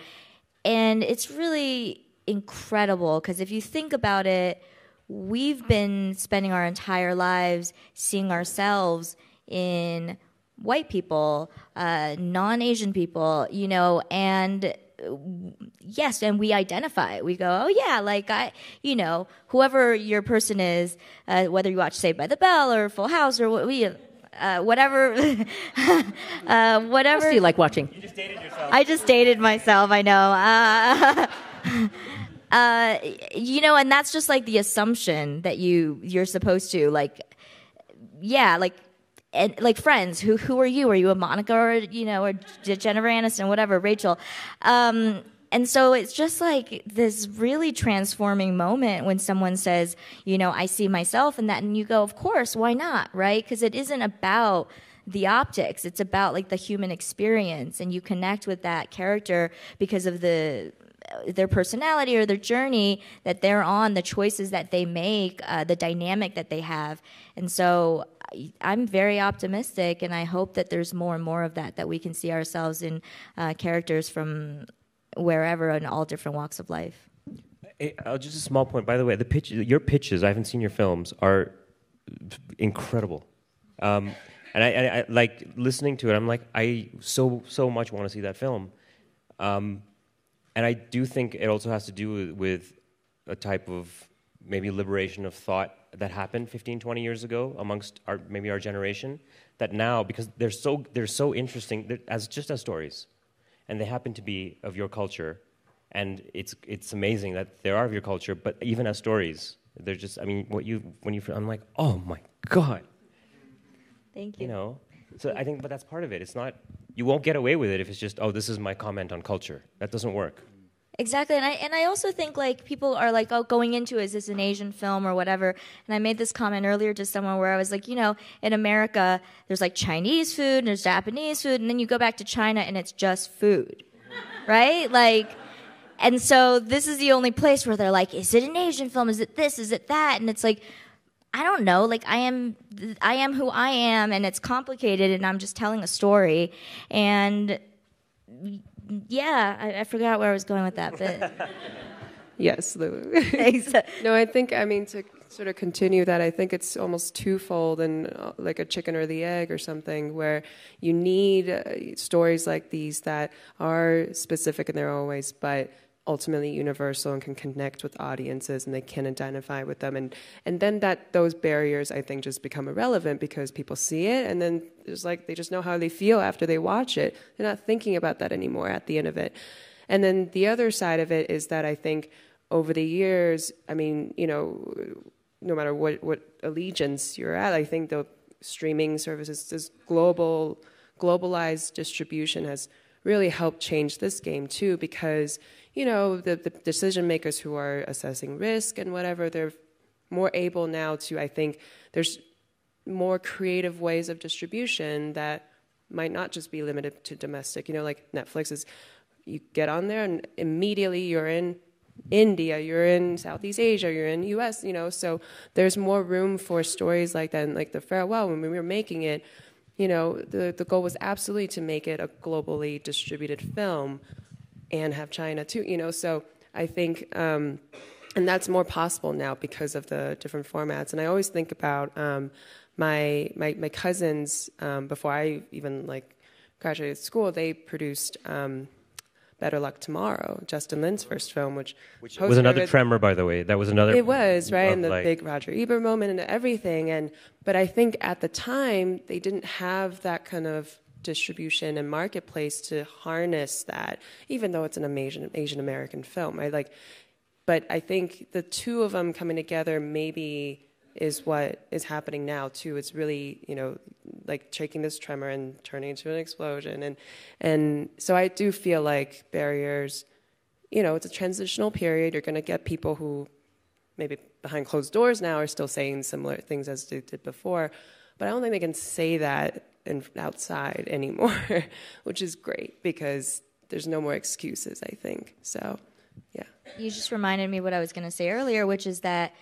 And it's really incredible, because if you think about it, we've been spending our entire lives seeing ourselves in white people, non-Asian people, and yes, and we identify. We go, oh yeah, like whoever your person is, whether you watch Saved by the Bell or Full House or whatever, whatever. What else do you like watching? You just dated yourself. I just dated myself. I know. And that's just like the assumption that you're supposed to and like Friends, who are you? Are you a Monica or Jennifer Aniston, whatever, Rachel? And so it's just like this really transforming moment when someone says, I see myself in that, and you go, of course, why not, right? Because it isn't about the optics; it's about like the human experience, and you connect with that character because of their personality or their journey that they're on, the choices that they make, the dynamic that they have, and so I'm very optimistic, and I hope that there's more and more of that we can see ourselves in characters from wherever in all different walks of life. Hey, just a small point, by the way. Your pitches, I haven't seen your films, are incredible. And I like listening to it. I'm like, I so much want to see that film. And I do think it also has to do with a type of maybe liberation of thought that happened 15, 20 years ago amongst our generation, that now, because they're so interesting as stories, and they happen to be of your culture, and it's amazing that they are of your culture, but even as stories, they're just, I mean, I'm like, oh my God. Thank you. So I think, but that's part of it. It's not you won't get away with it if it's just, oh, this is my comment on culture. That doesn't work. Exactly, and I also think like people are like, oh, going into is this an Asian film or whatever? And I made this comment earlier to someone where I was like, in America there's like Chinese food and there's Japanese food, and then you go back to China and it's just food, right? Like, and so this is the only place where they're like, is it an Asian film? Is it this? Is it that? And it's like, I don't know. Like I am who I am, and it's complicated, and I'm just telling a story, and. Yeah, I forgot where I was going with that, but... Yes, Lulu. No, to sort of continue that, I think it's almost twofold and like a chicken or the egg or something, where you need stories like these that are specific in their own ways, but ultimately universal and can connect with audiences and they can identify with them. And then those barriers, I think, just become irrelevant because people see it and then it's like they just know how they feel after they watch it. They're not thinking about that anymore at the end of it. And then the other side of it is that I think over the years, no matter what allegiance you're at, I think the streaming services, this globalized distribution has really helped change this game too, because the decision makers who are assessing risk and whatever, they're more able now to, I think, there's more creative ways of distribution that might not just be limited to domestic. Like Netflix is, you get on there and immediately you're in India, you're in Southeast Asia, you're in US, so there's more room for stories like that. And like The Farewell, when we were making it, the goal was absolutely to make it a globally distributed film and have China too, so I think, and that's more possible now because of the different formats. And I always think about my cousins, before I even graduated school, they produced Better Luck Tomorrow, Justin Lin's first film, which was another tremor, by the way. That was another. It was, right, and the big Roger Ebert moment and everything. But I think at the time they didn't have that kind of distribution and marketplace to harness that, even though it's an Asian American film, right? But I think the two of them coming together maybe is what is happening now too. It's really, taking this tremor and turning into an explosion. And so I do feel like barriers, it's a transitional period. You're going to get people who maybe behind closed doors now are still saying similar things as they did before, but I don't think they can say that outside anymore, which is great because there's no more excuses, I think. So, yeah. You just reminded me what I was going to say earlier, which is that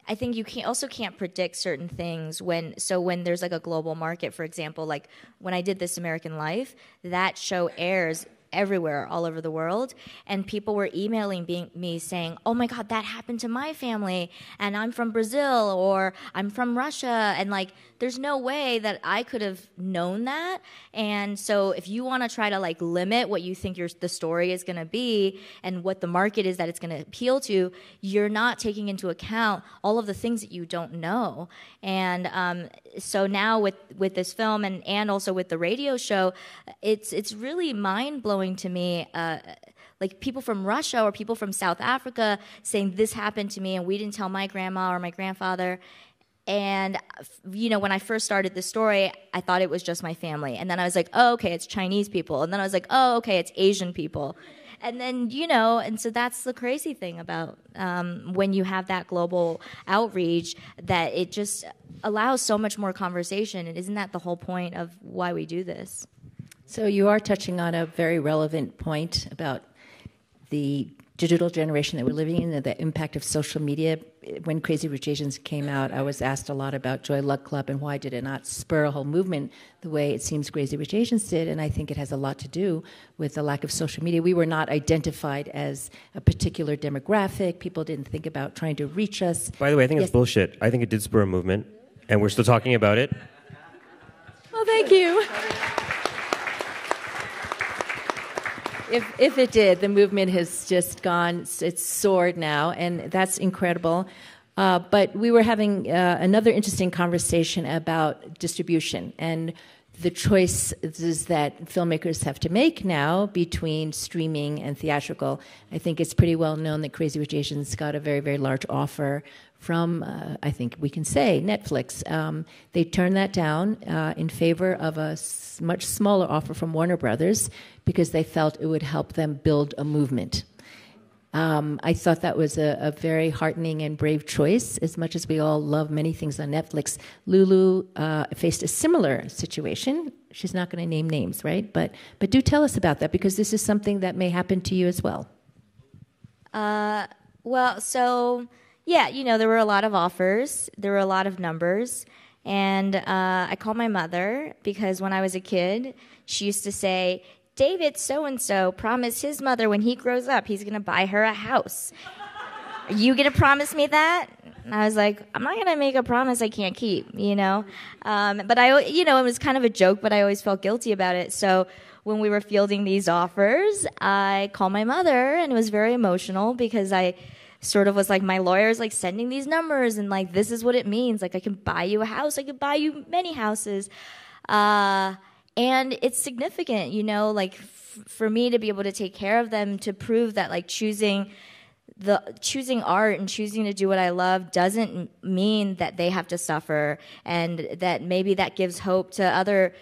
I think you can't predict certain things when there's like a global market, for example, like when I did This American Life, that show airs everywhere, all over the world, and people were emailing me saying, oh my God, that happened to my family, and I'm from Brazil, or I'm from Russia, and there's no way that I could have known that. And so if you want to try to limit what you think the story is going to be and what the market is that it's going to appeal to, you're not taking into account all of the things that you don't know. And so now with this film and also with the radio show, it's really mind-blowing to me, people from Russia or people from South Africa saying this happened to me and we didn't tell my grandma or my grandfather. And, when I first started this story, I thought it was just my family. And then I was like, oh, okay, it's Chinese people. And then I was like, oh, okay, it's Asian people. And then, and so that's the crazy thing about when you have that global outreach, that it just allows so much more conversation. And isn't that the whole point of why we do this? So you are touching on a very relevant point about the digital generation that we're living in and the impact of social media. When Crazy Rich Asians came out, I was asked a lot about Joy Luck Club and why did it not spur a whole movement the way it seems Crazy Rich Asians did, and I think it has a lot to do with the lack of social media. We were not identified as a particular demographic. People didn't think about trying to reach us. By the way, I think it's bullshit. I think it did spur a movement, and we're still talking about it. Well, thank you. If it did, the movement has just gone, it's soared now, and that's incredible. But we were having another interesting conversation about distribution. And the choices that filmmakers have to make now between streaming and theatrical. I think it's pretty well known that Crazy Rich Asians got a very, very large offer from, I think we can say, Netflix. They turned that down in favor of a much smaller offer from Warner Brothers because they felt it would help them build a movement. I thought that was a very heartening and brave choice. As much as we all love many things on Netflix, Lulu faced a similar situation. She's not going to name names, right? But do tell us about that, because this is something that may happen to you as well. Well, so, yeah, there were a lot of offers. There were a lot of numbers. And I called my mother because when I was a kid, she used to say, David so-and-so promised his mother when he grows up, he's going to buy her a house. Are you going to promise me that? And I was like, I'm not going to make a promise I can't keep, But it was kind of a joke, but I always felt guilty about it. So when we were fielding these offers, I called my mother, and it was very emotional because I sort of was like, my lawyer's like sending these numbers, and like, this is what it means. Like, I can buy you a house. I could buy you many houses. And it's significant, like for me to be able to take care of them, to prove that like choosing art and choosing to do what I love doesn't mean that they have to suffer, and that maybe that gives hope to other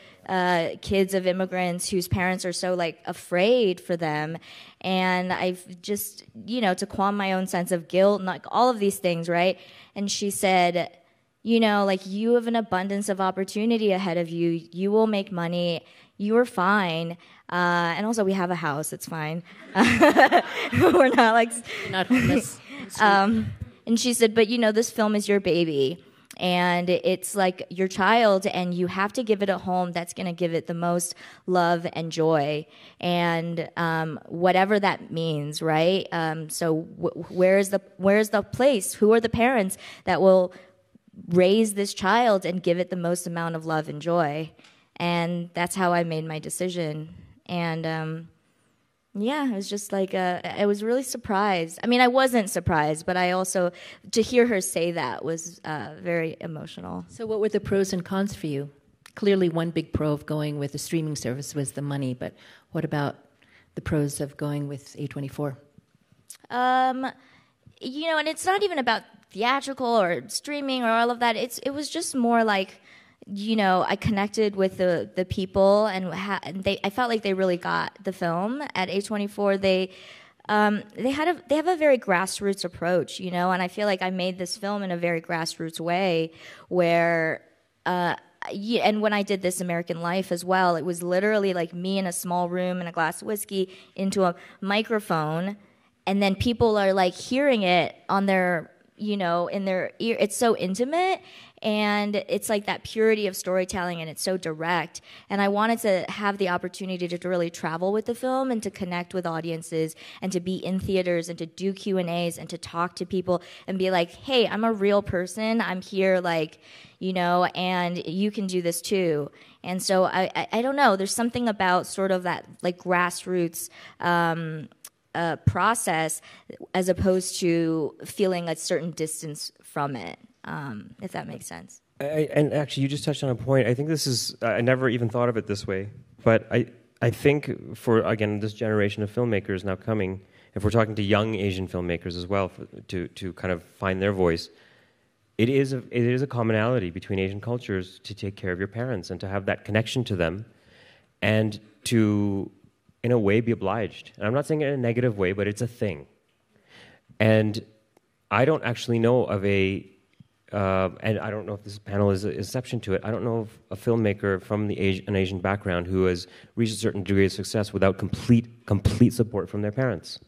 kids of immigrants whose parents are so like afraid for them. And I've just, to calm my own sense of guilt and like all of these things, right? And she said, like, you have an abundance of opportunity ahead of you. You will make money. You are fine. And also, we have a house. It's fine. We're not like... Not homeless. And she said, but, this film is your baby. And it's like your child, and you have to give it a home that's going to give it the most love and joy. And whatever that means, right? So where's the place? Who are the parents that will raise this child and give it the most amount of love and joy? And that's how I made my decision. And it was just like I was really surprised. I mean, I wasn't surprised, but I also, to hear her say that was very emotional. So what were the pros and cons for you? Clearly one big pro of going with a streaming service was the money, but what about the pros of going with A24? And it's not even about theatrical or streaming or all of that. It was just more like, I connected with the people, and I felt like they really got the film at A24. They have a very grassroots approach, and I feel like I made this film in a very grassroots way, where and when I did This American Life as well, it was literally like me in a small room and a glass of whiskey into a microphone, and then people are like hearing it on their in their ear. It's so intimate, and it's like that purity of storytelling, and it's so direct. And I wanted to have the opportunity to really travel with the film and to connect with audiences and to be in theaters and to do Q&As and to talk to people and be like, hey, I'm a real person. I'm here, like, and you can do this too. And so I don't know. There's something about sort of that like grassroots process, as opposed to feeling a certain distance from it, if that makes sense. And actually, you just touched on a point. I think this is, I never even thought of it this way, but I think for, again, this generation of filmmakers now coming, if we're talking to young Asian filmmakers as well, to kind of find their voice, it is a commonality between Asian cultures to take care of your parents and to have that connection to them, and to, in a way, be obliged. And I'm not saying it in a negative way, but it's a thing. And I don't actually know of and I don't know if this panel is an exception to it, I don't know of a filmmaker from an Asian background who has reached a certain degree of success without complete support from their parents.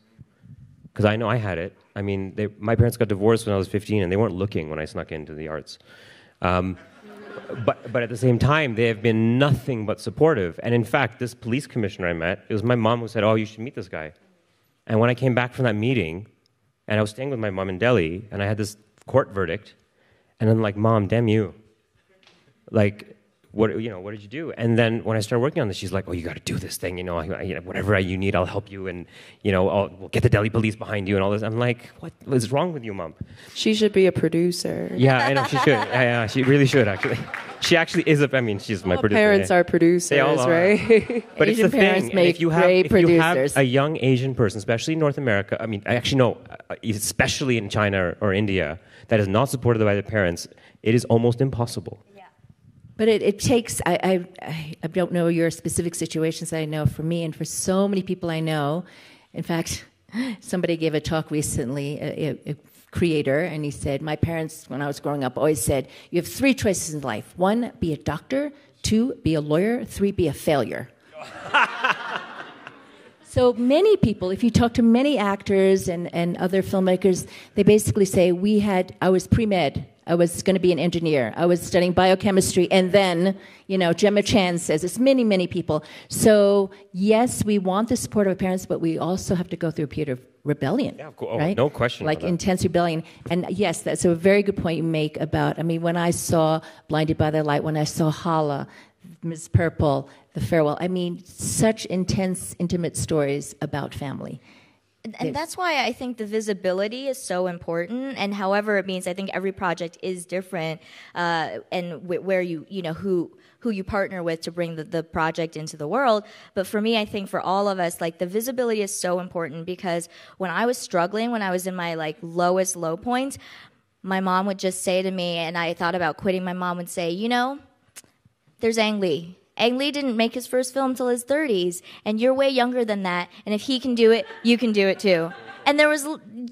Because I know I had it. I mean, my parents got divorced when I was 15, and they weren't looking when I snuck into the arts. But at the same time, they have been nothing but supportive. And in fact, this police commissioner I met, it was my mom who said, oh, you should meet this guy. And when I came back from that meeting, and I was staying with my mom in Delhi, and I had this court verdict, and I'm like, Mom, damn you. Like, what did you do? And then when I started working on this, she's like, oh, you got to do this thing, whatever you need, I'll help you, and we'll get the Delhi police behind you and all this. I'm like, what is wrong with you, Mom? She should be a producer. Yeah, I know she should. Yeah, she really should actually. She actually is she's my producer. Parents are producers, they all are. Right? But Asian it's the parents thing. make If you have a young Asian person, especially in North America, especially in China or India, that is not supported by their parents, it is almost impossible. But it takes, I don't know your specific situations. I know for me and for so many people I know. In fact, somebody gave a talk recently, a creator, and he said, my parents, when I was growing up, always said, you have 3 choices in life. 1, be a doctor. 2, be a lawyer. 3, be a failure. So many people, if you talk to many actors and other filmmakers, they basically say, I was pre-med. I was going to be an engineer. I was studying biochemistry. And then, Gemma Chan says this, many, many people. So, yes, we want the support of our parents, but we also have to go through a period of rebellion. Yeah, of course. Right? No question. Like intense rebellion. And yes, that's a very good point you make about, when I saw Blinded by the Light, when I saw Hala, Ms. Purple, The Farewell, such intense, intimate stories about family. And that's why I think the visibility is so important. And however it means, I think every project is different, and where who you partner with to bring the project into the world. But for me, I think for all of us, the visibility is so important, because when I was struggling, when I was in my lowest low points, my mom would just say to me, and I thought about quitting, my mom would say, there's Ang Lee. Ang Lee didn't make his first film till his 30s, and you're way younger than that, and if he can do it, you can do it too. And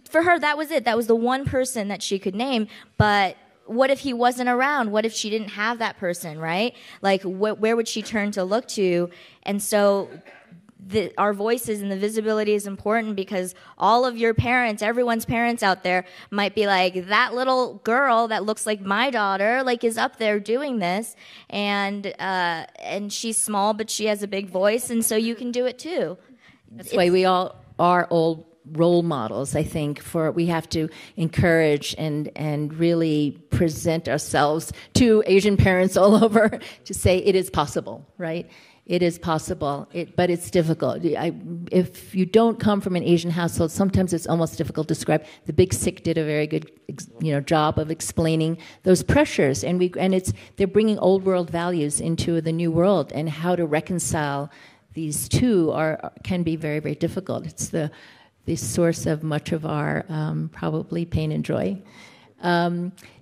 for her, that was it. That was the one person that she could name, but what if he wasn't around? What if she didn't have that person, right? Where would she turn to look to? And so our voices and the visibility is important, because all of your parents, everyone's parents out there, might be like, that little girl that looks like my daughter, is up there doing this, and she's small, but she has a big voice, and so you can do it too. That's why we all are all role models. I think we have to encourage and really present ourselves to Asian parents all over to say it is possible, right? It is possible, but it's difficult. If you don't come from an Asian household, sometimes it's almost difficult to describe. The Big Sick did a very good, job of explaining those pressures, and they're bringing old world values into the new world, and how to reconcile these two can be very, very difficult. It's the source of much of our probably pain and joy.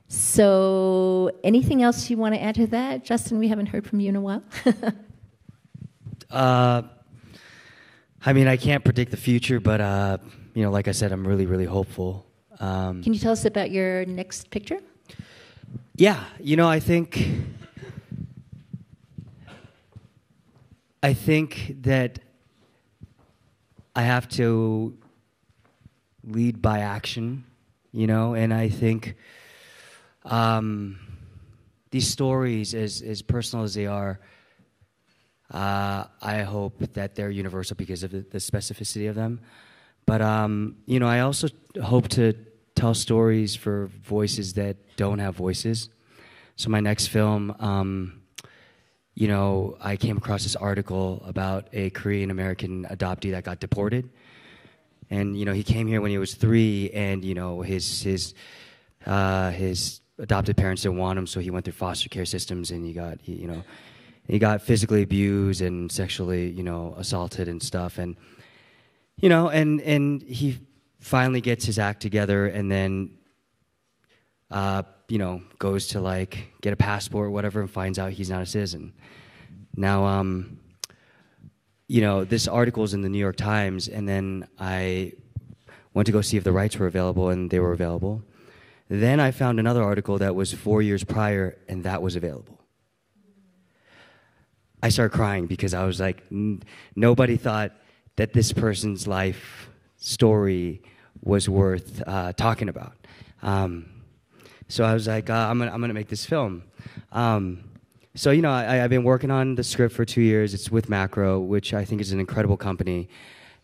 So, anything else you want to add to that, Justin? We haven't heard from you in a while. I can't predict the future, but like I said, I'm really, really hopeful. Can you tell us about your next picture? Yeah, I think that I have to lead by action, and I think these stories, as personal as they are, I hope that they're universal because of the specificity of them. But, I also hope to tell stories for voices that don't have voices. So my next film, I came across this article about a Korean-American adoptee that got deported. And, he came here when he was 3, and, his adopted parents didn't want him, so he went through foster care systems, and he got physically abused and sexually, assaulted and stuff. And, and he finally gets his act together, and then, goes to get a passport or whatever, and finds out he's not a citizen. Now, this article is in the New York Times, and then I went to go see if the rights were available, and they were available. Then I found another article that was 4 years prior, and that was available. I started crying because I was like, nobody thought that this person's life story was worth talking about. So I was like, I'm gonna make this film. So I've been working on the script for 2 years. It's with Macro, which I think is an incredible company,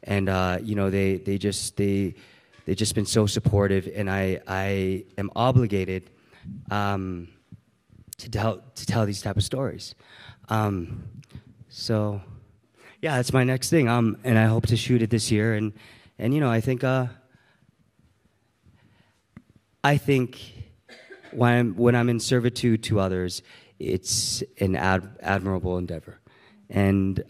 and they just been so supportive, and I am obligated tell these type of stories. So yeah, that's my next thing. And I hope to shoot it this year. And you know, I think when I'm in servitude to others, it's an admirable endeavor. And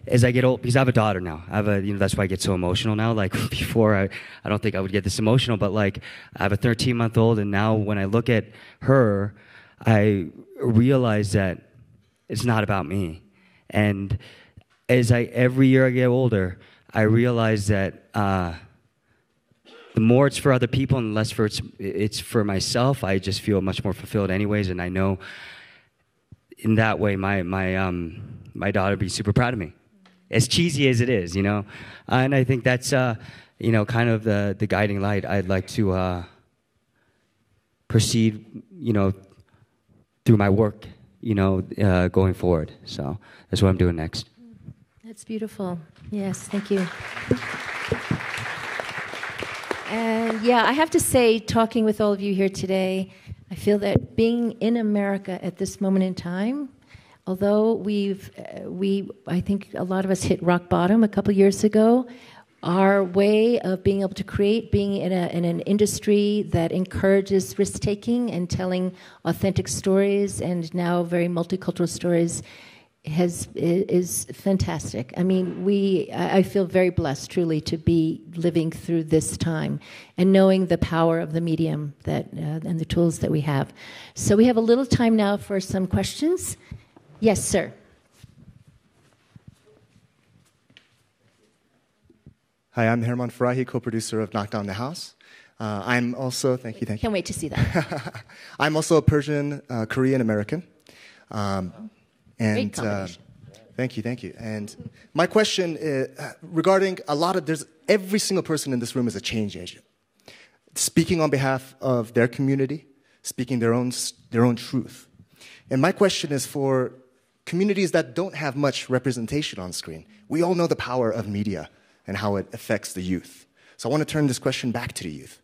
as I get old, because I have a daughter now, that's why I get so emotional now. Like before, I don't think I would get this emotional, but like I have a 13-month-old, and now when I look at her, I realize that it's not about me. And every year I get older, I realize that the more it's for other people and the less it's for myself, I just feel much more fulfilled anyways. And I know in that way, my daughter would be super proud of me, as cheesy as it is, you know. And I think that's you know, kind of the guiding light I'd like to proceed, you know, through my work, you know, going forward. So that's what I'm doing next. That's beautiful. Yes, thank you. And yeah, I have to say, talking with all of you here today, I feel that being in America at this moment in time, although I think a lot of us hit rock bottom a couple years ago, our way of being able to create, being in an industry that encourages risk-taking and telling authentic stories, and now very multicultural stories, is fantastic. I mean, I feel very blessed, truly, to be living through this time and knowing the power of the medium and the tools that we have. So we have a little time now for some questions. Yes, sir. Hi, I'm Herman Farahi, co-producer of Knock Down the House. I'm also, thank you. Can't wait to see that. I'm also a Persian, Korean American. Great combination. Thank you. And my question is regarding every single person in this room is a change agent, speaking on behalf of their community, speaking their own truth. And my question is for communities that don't have much representation on screen. We all know the power of media and how it affects the youth. So I want to turn this question back to the youth.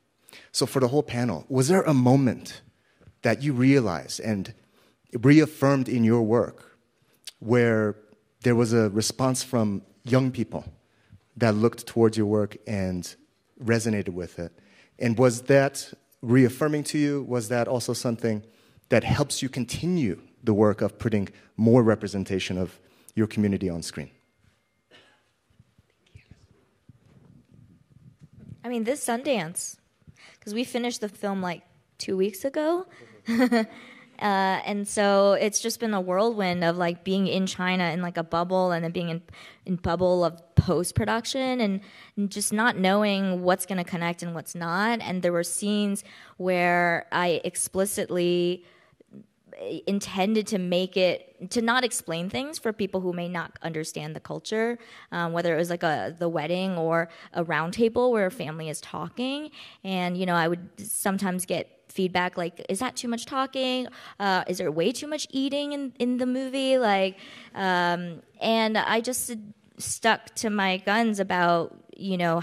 So for the whole panel, was there a moment that you realized and reaffirmed in your work where there was a response from young people that looked towards your work and resonated with it? And was that reaffirming to you? Was that also something that helps you continue the work of putting more representation of your community on screen? I mean, this Sundance, because we finished the film like 2 weeks ago. And so it's just been a whirlwind of like being in China in like a bubble, and then being in bubble of post-production, and just not knowing what's going to connect and what's not. And there were scenes where I explicitly intended to not explain things for people who may not understand the culture, whether it was like the wedding or a round table where a family is talking. And, you know, I would sometimes get feedback like, is that too much talking? Is there way too much eating in the movie? Like, and I just stuck to my guns about, you know,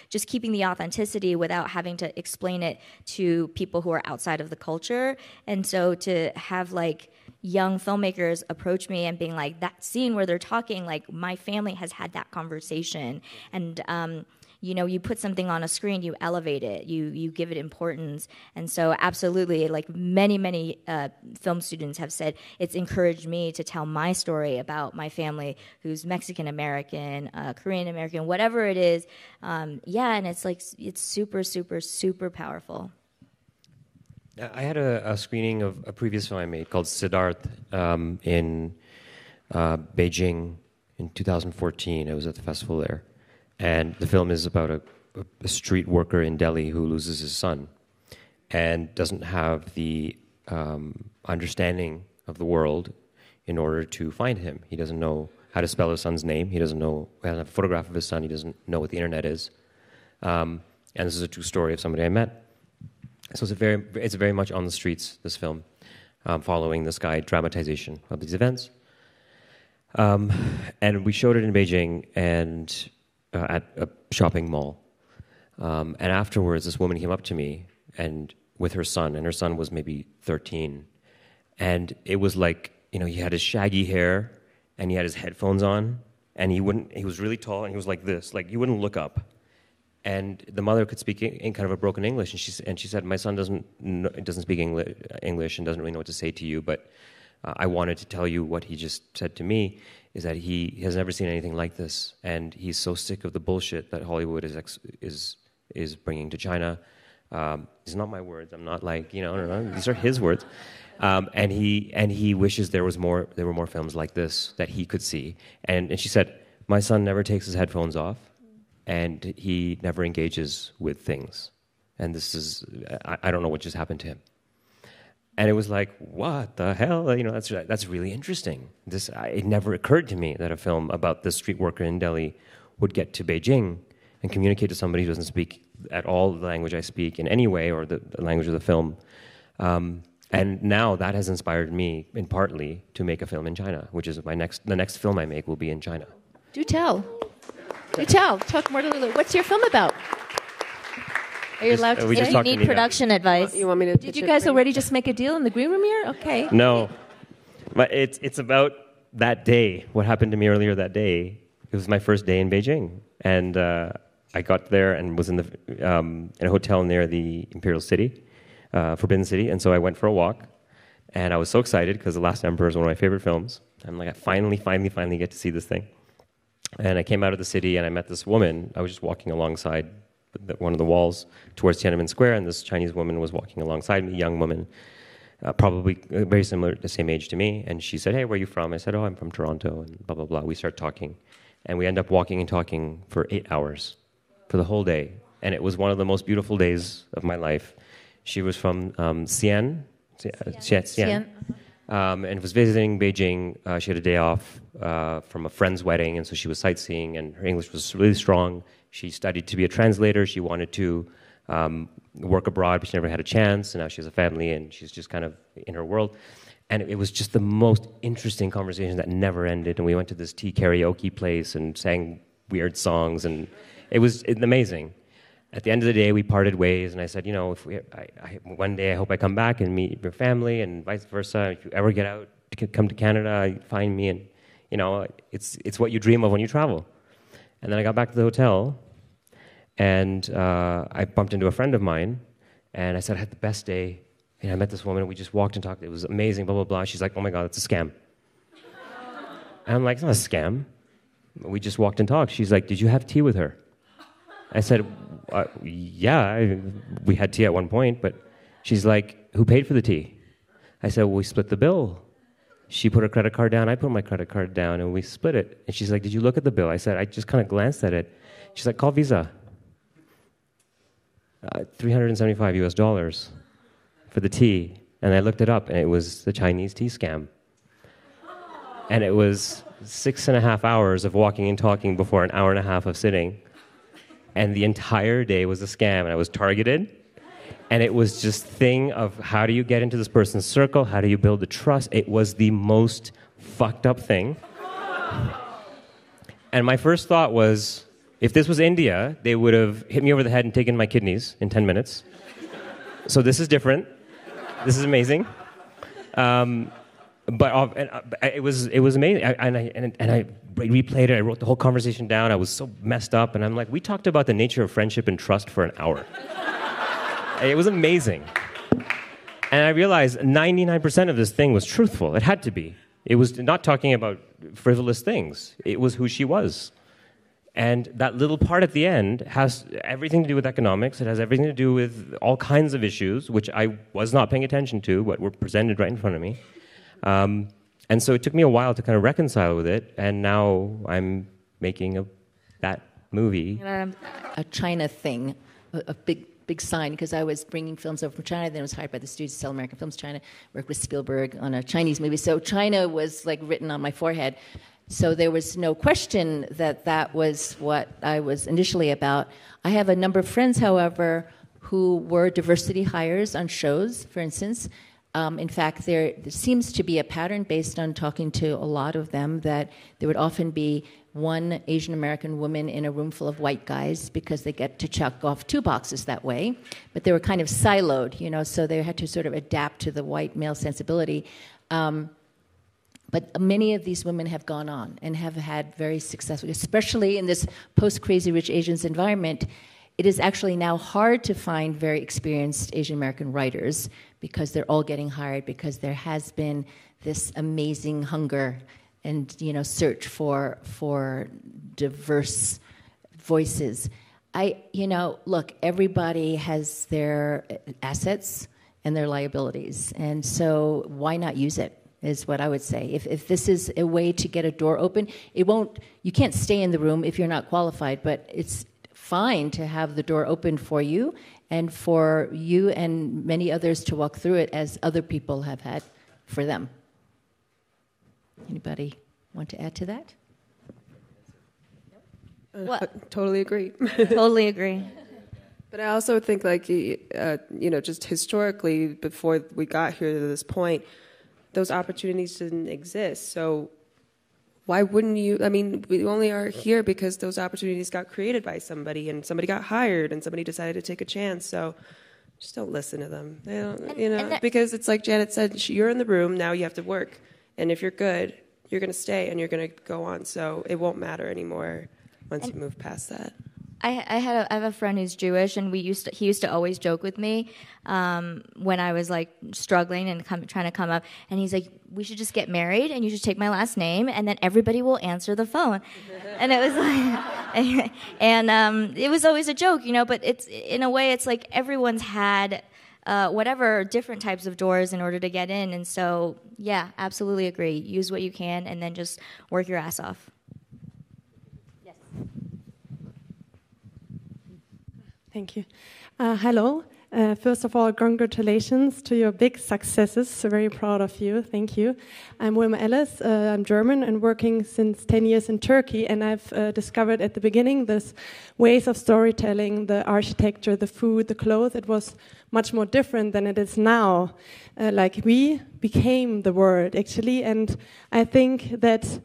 just keeping the authenticity without having to explain it to people who are outside of the culture. And so to have like young filmmakers approach me and being like, that scene where they're talking, like my family has had that conversation. And, you know, you put something on a screen, you elevate it, you give it importance. And so absolutely, like many film students have said, it's encouraged me to tell my story about my family who's Mexican American, Korean American, whatever it is. Yeah, and it's like, it's super, super, super powerful. I had a screening of a previous film I made called Siddharth in Beijing in 2014. I was at the festival there. And the film is about a street worker in Delhi who loses his son and doesn't have the understanding of the world in order to find him. He doesn't know how to spell his son's name. He doesn't have a photograph of his son. He doesn't know what the internet is. And this is a true story of somebody I met. So it's very much on the streets, this film, following this guy dramatization of these events. And we showed it in Beijing and at a shopping mall. And afterwards, this woman came up to me and with her son, and her son was maybe 13. And it was like, he had his shaggy hair, and he had his headphones on, and he was really tall, and he was like this, like he wouldn't look up. And the mother could speak in kind of a broken English, and she said, my son doesn't speak English and doesn't really know what to say to you, but I wanted to tell you what he just said to me, is that he has never seen anything like this, and he's so sick of the bullshit that Hollywood is bringing to China. These are not my words. I'm not like, these are his words. And he wishes there were more films like this that he could see. And she said, my son never takes his headphones off, and he never engages with things. And this is, I don't know what just happened to him. And it was like, what the hell? That's really interesting. It never occurred to me that a film about this street worker in Delhi would get to Beijing and communicate to somebody who doesn't speak at all the language I speak in any way, or the language of the film. And now that has inspired me, in partly, to make a film in China, which is the next film I make will be in China. Do tell. Talk more to Lulu. What's your film about? Are you allowed to say? If you need production advice. You want me to Did you guys already just make a deal in the green room here? Okay. No. But it's about that day, what happened to me earlier that day. It was my first day in Beijing. And I got there and was in a hotel near the Imperial City, Forbidden City. And so I went for a walk. And I was so excited because The Last Emperor is one of my favorite films. I'm like, I finally get to see this thing. And I came out of the city and I met this woman. I was just walking alongside one of the walls towards Tiananmen Square, and this Chinese woman was walking alongside me, young woman, probably very similar, the same age to me. And she said, hey, where are you from? I said, oh, I'm from Toronto, and blah, blah, blah. We start talking. And we end up walking and talking for 8 hours, for the whole day. And it was one of the most beautiful days of my life. She was from Xi'an, and was visiting Beijing. She had a day off from a friend's wedding, and so she was sightseeing, and her English was really strong. She studied to be a translator. She wanted to work abroad, but she never had a chance, and now she has a family, and she's just kind of in her world. And it was just the most interesting conversation that never ended, and we went to this tea karaoke place and sang weird songs, and it was amazing. At the end of the day, we parted ways, and I said, one day I hope I come back and meet your family, and vice versa. If you ever get out to come to Canada, find me, and it's what you dream of when you travel. And then I got back to the hotel, and I bumped into a friend of mine, and I said I had the best day. And I met this woman, and we just walked and talked. It was amazing, blah, blah, blah. She's like, oh my God, it's a scam. And I'm like, it's not a scam. We just walked and talked. She's like, did you have tea with her? I said, yeah, we had tea at one point, but she's like, who paid for the tea? I said, well, we split the bill. She put her credit card down, I put my credit card down, and we split it. And she's like, did you look at the bill? I said, I just kind of glanced at it. She's like, call Visa. $375 US for the tea. And I looked it up, and it was the Chinese tea scam. And it was 6.5 hours of walking and talking before an hour and a half of sitting. And the entire day was a scam, and I was targeted. And it was just thing of how do you get into this person's circle? How do you build the trust? It was the most fucked up thing. And my first thought was, if this was India, they would have hit me over the head and taken my kidneys in 10 minutes. So this is different. This is amazing. But it was amazing. I replayed it. I wrote the whole conversation down. I was so messed up. And I'm like, we talked about the nature of friendship and trust for an hour. It was amazing. And I realized 99% of this thing was truthful. It had to be. It was not talking about frivolous things. It was who she was. And that little part at the end has everything to do with economics. It has everything to do with all kinds of issues, which I was not paying attention to, but were presented right in front of me. And so it took me a while to kind of reconcile with it, and now I'm making that movie. A China thing, a big sign, because I was bringing films over from China, then I was hired by the studio to sell American films to China, worked with Spielberg on a Chinese movie. So China was like written on my forehead. So there was no question that was what I was initially about. I have a number of friends, however, who were diversity hires on shows, for instance, In fact, there seems to be a pattern based on talking to a lot of them that there would often be one Asian American woman in a room full of white guys because they get to check off 2 boxes that way. But they were kind of siloed, so they had to sort of adapt to the white male sensibility. But many of these women have gone on and have had very successful, especially in this post-Crazy Rich Asians environment. It is actually now hard to find very experienced Asian American writers because they're all getting hired because there has been this amazing hunger and search for diverse voices. Look, everybody has their assets and their liabilities, and so why not use it? Is what I would say. If this is a way to get a door open, you can't stay in the room if you're not qualified, but it's fine to have the door open for you and for you and many others to walk through it as other people have had for them. Anybody want to add to that? Totally agree. Totally agree. But I also think, just historically, before we got here to this point, those opportunities didn't exist. So why wouldn't you? I mean, we only are here because those opportunities got created by somebody, and somebody got hired, and somebody decided to take a chance. So just don't listen to them. They don't, because it's like Janet said, you're in the room, now you have to work. And if you're good, you're going to stay and you're going to go on. So it won't matter anymore once you move past that. I have a friend who's Jewish, and he used to always joke with me when I was like struggling and trying to come up, and he's like, "We should just get married, and you should take my last name, and then everybody will answer the phone." And it was like, and it was always a joke, But it's in a way, it's like everyone's had whatever different types of doors in order to get in, and so yeah, absolutely agree. Use what you can, and then just work your ass off. Thank you. Hello. First of all, congratulations to your big successes. So very proud of you. Thank you. I'm Wilma Ellis. I'm German and working since 10 years in Turkey. And I've discovered at the beginning this ways of storytelling, the architecture, the food, the clothes. It was much more different than it is now. We became the world, actually. And I think that,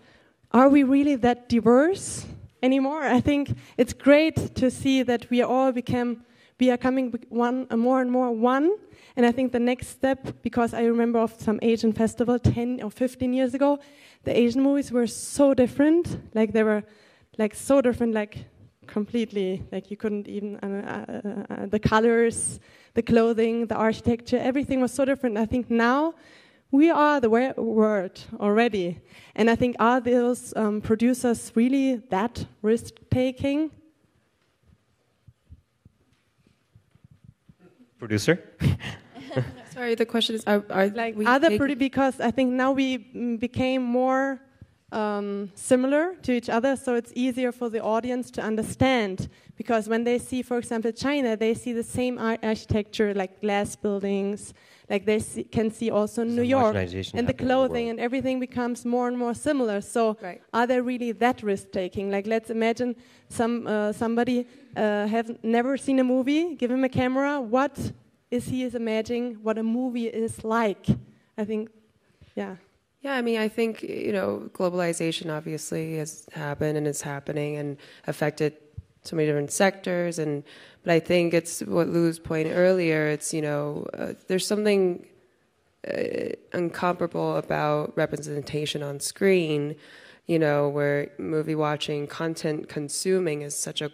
are we really that diverse anymore? I think it's great to see that we are coming more and more one. And I think the next step, because I remember of some Asian festival 10 or 15 years ago, the Asian movies were so different. They were so different, completely. You couldn't even, the colors, the clothing, the architecture, everything was so different. I think now we are the world already. And I think, are those producers really that risk-taking? Producer? Sorry, the question is, because I think now we became more similar to each other, so it's easier for the audience to understand. Because when they see, for example, China, they see the same architecture, like glass buildings, they can see also New York, and the clothing and everything becomes more and more similar. So are they really that risk-taking? Let's imagine somebody have never seen a movie, give him a camera, what is he imagining what a movie is like? I think, yeah. Yeah, I mean, I think, globalization obviously has happened and is happening and affected so many different sectors. But I think it's what Lulu's point earlier. It's, there's something incomparable about representation on screen, where movie watching, content consuming is such a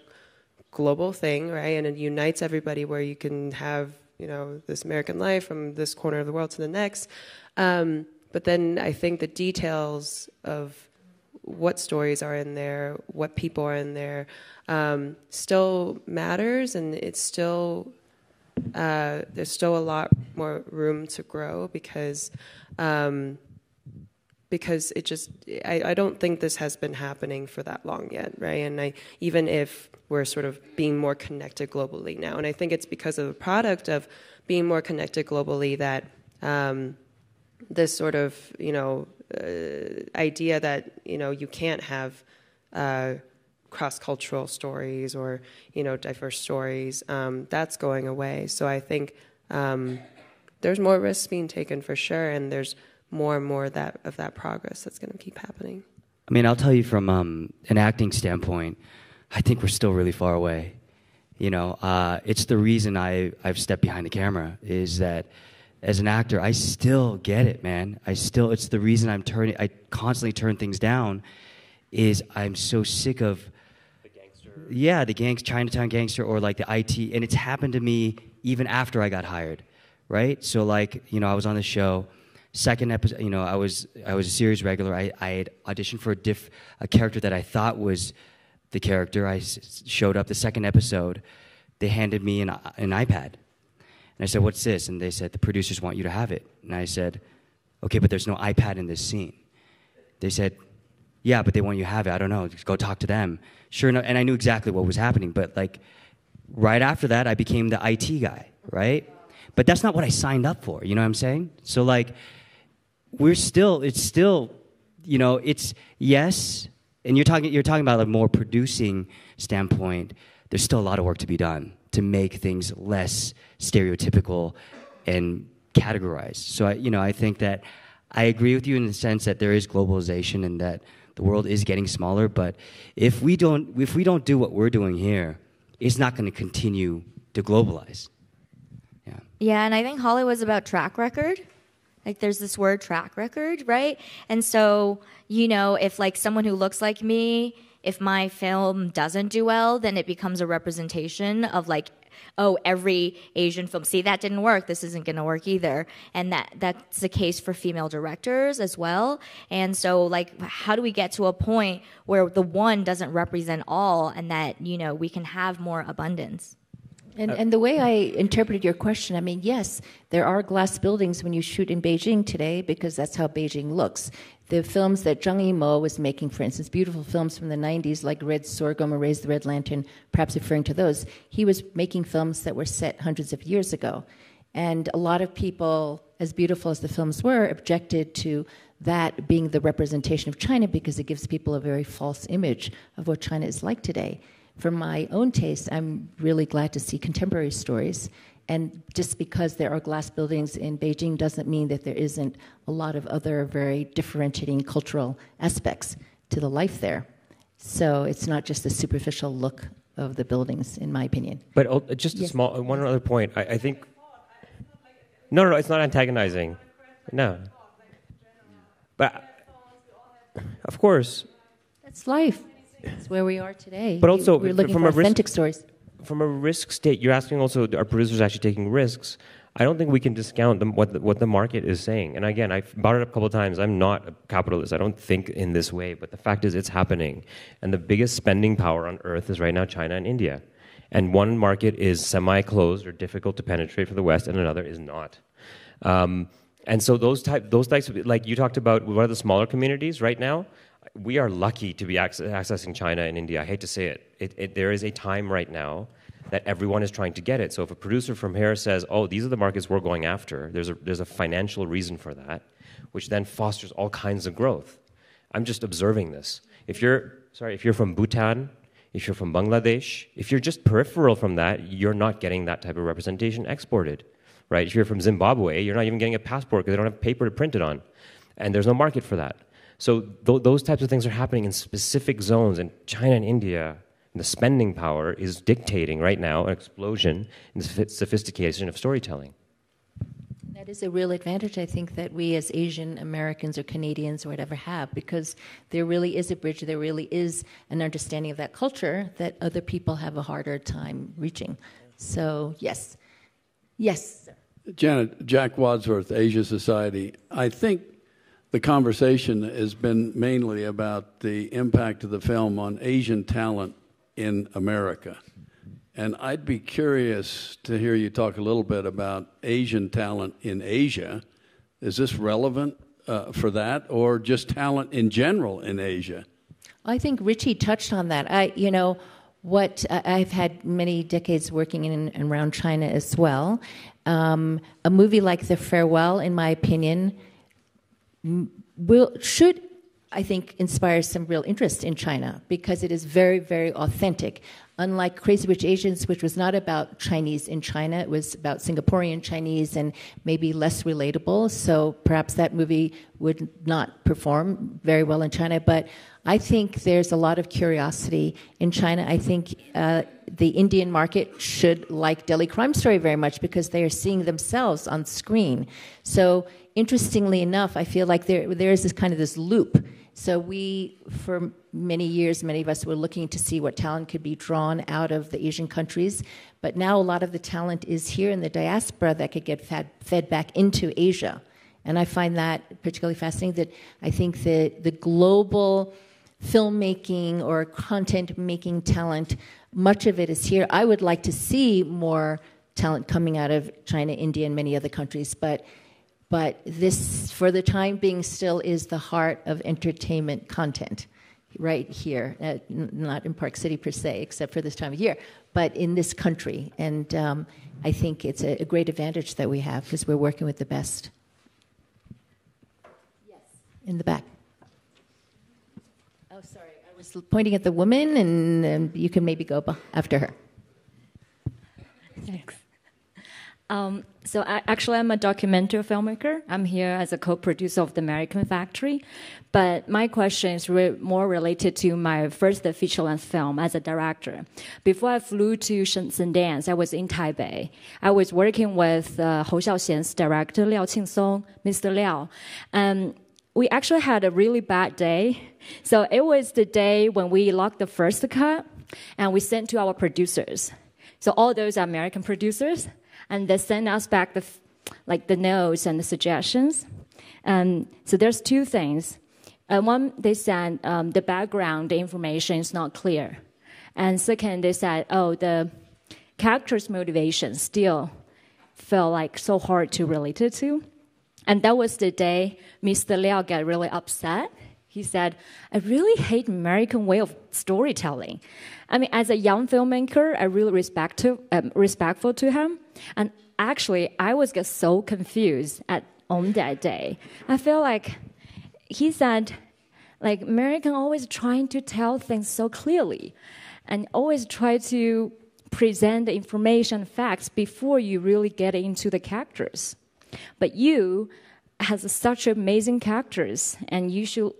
global thing, right? And it unites everybody where you can have, this American life from this corner of the world to the next. But then I think the details of what stories are in there, what people are in there, still matters, and it's still there's still a lot more room to grow because it just I don't think this has been happening for that long yet, right? And even if we're sort of being more connected globally now, and I think it's because of the product of being more connected globally that this sort of idea that you can't have cross-cultural stories or diverse stories, that's going away. So I think there's more risks being taken for sure, and there's more and more of that progress that's going to keep happening. I mean, I'll tell you from an acting standpoint, I think we're still really far away. You know, it's the reason I've stepped behind the camera, is that as an actor, I still get it, man. It's the reason I constantly turn things down, is I'm so sick of The gangster. Yeah, the Chinatown gangster, or like the IT, and it's happened to me even after I got hired, right? So like, you know, I was on the show, second episode, you know, I was a series regular. I had auditioned for a character that I thought was the character. I showed up the second episode. They handed me an iPad. And I said, "What's this?" And they said, "The producers want you to have it." And I said, "Okay, but there's no iPad in this scene." They said, "Yeah, but they want you to have it. I don't know. Just go talk to them." Sure enough, and I knew exactly what was happening. But like, right after that, I became the IT guy, right? But that's not what I signed up for. You know what I'm saying? So like, it's still, you know, it's, yes. And you're talking about a more producing standpoint. There's still a lot of work to be done to make things less stereotypical and categorized. So I think that I agree with you in the sense that there is globalization and that the world is getting smaller. But if we don't do what we're doing here, it's not going to continue to globalize. Yeah. Yeah, and I think Hollywood's about track record. Like, there's this word track record, right? And so, you know, if like someone who looks like me, if my film doesn't do well, then it becomes a representation of like, oh, every Asian film, see, that didn't work, this isn't going to work either. And that's the case for female directors as well. And so, like, how do we get to a point where the one doesn't represent all, and that, you know, we can have more abundance? And the way I interpreted your question, I mean, yes, there are glass buildings when you shoot in Beijing today, because that's how Beijing looks. The films that Zhang Yimou was making, for instance, beautiful films from the 90s like Red Sorghum or Raise the Red Lantern, perhaps referring to those, he was making films that were set hundreds of years ago. And a lot of people, as beautiful as the films were, objected to that being the representation of China because it gives people a very false image of what China is like today. For my own taste, I'm really glad to see contemporary stories. And just because there are glass buildings in Beijing doesn't mean that there isn't a lot of other very differentiating cultural aspects to the life there. So it's not just the superficial look of the buildings, in my opinion. But just a small, one other point. I think... No, it's not antagonizing. No. But, of course... That's life. That's where we are today. But also, we're looking for authentic stories. From a risk state, you're asking also, are producers actually taking risks? I don't think we can discount what the market is saying. And again, I've brought it up a couple of times. I'm not a capitalist. I don't think in this way. But the fact is, it's happening. And the biggest spending power on earth is right now China and India. And one market is semi-closed or difficult to penetrate for the West, and another is not. And so those types of, like you talked about, what are the smaller communities right now? We are lucky to be accessing China and India. I hate to say it. There is a time right now that everyone is trying to get it. So if a producer from here says, "Oh, these are the markets we're going after," there's a financial reason for that, which then fosters all kinds of growth. I'm just observing this. If you're from Bhutan, if you're from Bangladesh, if you're just peripheral from that, you're not getting that type of representation exported, right? If you're from Zimbabwe, you're not even getting a passport because they don't have paper to print it on, and there's no market for that. So those types of things are happening in specific zones, and China and India, the spending power is dictating right now an explosion in the sophistication of storytelling. That is a real advantage, I think, that we as Asian Americans or Canadians or whatever have, because there really is a bridge, there really is an understanding of that culture that other people have a harder time reaching. So, yes. Yes, sir. Janet, Jack Wadsworth, Asia Society. I think the conversation has been mainly about the impact of the film on Asian talent in America. And I'd be curious to hear you talk a little bit about Asian talent in Asia. Is this relevant for that, or just talent in general in Asia? I think Richie touched on that. I've had many decades working in and around China as well. A movie like The Farewell, in my opinion, should, I think, inspire some real interest in China, because it is very, very authentic. Unlike Crazy Rich Asians, which was not about Chinese in China, it was about Singaporean Chinese and maybe less relatable. So perhaps that movie would not perform very well in China. But I think there's a lot of curiosity in China. I think the Indian market should like Delhi Crime Story very much because they are seeing themselves on screen. So interestingly enough, I feel like there is this kind of this loop. So we, for many years, many of us were looking to see what talent could be drawn out of the Asian countries. But now a lot of the talent is here in the diaspora that could get fed back into Asia. And I find that particularly fascinating, that I think that the global filmmaking or content-making talent, much of it is here. I would like to see more talent coming out of China, India, and many other countries. But this, for the time being, still is the heart of entertainment content, right here. Not in Park City per se, except for this time of year, but in this country. And I think it's a great advantage that we have because we're working with the best. Yes, in the back. Oh, sorry, I was pointing at the woman, and you can maybe go after her. Thanks. So actually, I'm a documentary filmmaker. I'm here as a co-producer of The American Factory. But my question is more related to my first feature-length film as a director. Before I flew to Sundance, I was in Taipei. I was working with Hou Xiaoxian's director, Liao Qingsong, Mr. Liao. We actually had a really bad day. So it was the day when we locked the first cut, and we sent to our producers. So all those are American producers. And they send us back the notes and the suggestions. So there's two things. One, they said the background, the information is not clear. And second, they said, the character's motivation still felt like so hard to relate it to. And that was the day Mr. Liao got really upset. He said, I really hate American way of storytelling. I mean, as a young filmmaker, I really respectful to him. And actually, I was just so confused on that day. I feel like he said, like, American always trying to tell things so clearly and always try to present the information, facts before you really get into the characters. But you has such amazing characters, and you should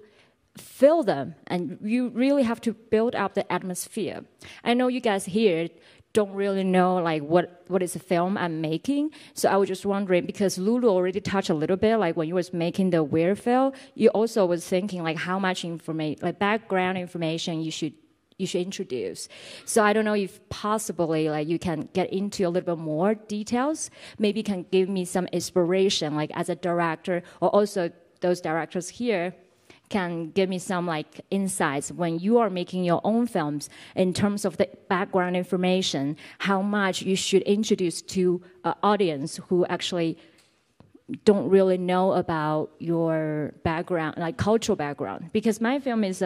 feel them, and you really have to build up the atmosphere. I know you guys here don't really know like what is the film I'm making, so I was just wondering, because Lulu already touched a little bit, like when you was making the Weird film, you also was thinking like how much information, like background information you should introduce. So I don't know if possibly like you can get into a little bit more details, maybe can give me some inspiration, like as a director, or also those directors here can give me some like insights when you are making your own films in terms of the background information, how much you should introduce to an audience who actually don't really know about your background, like cultural background. Because my film is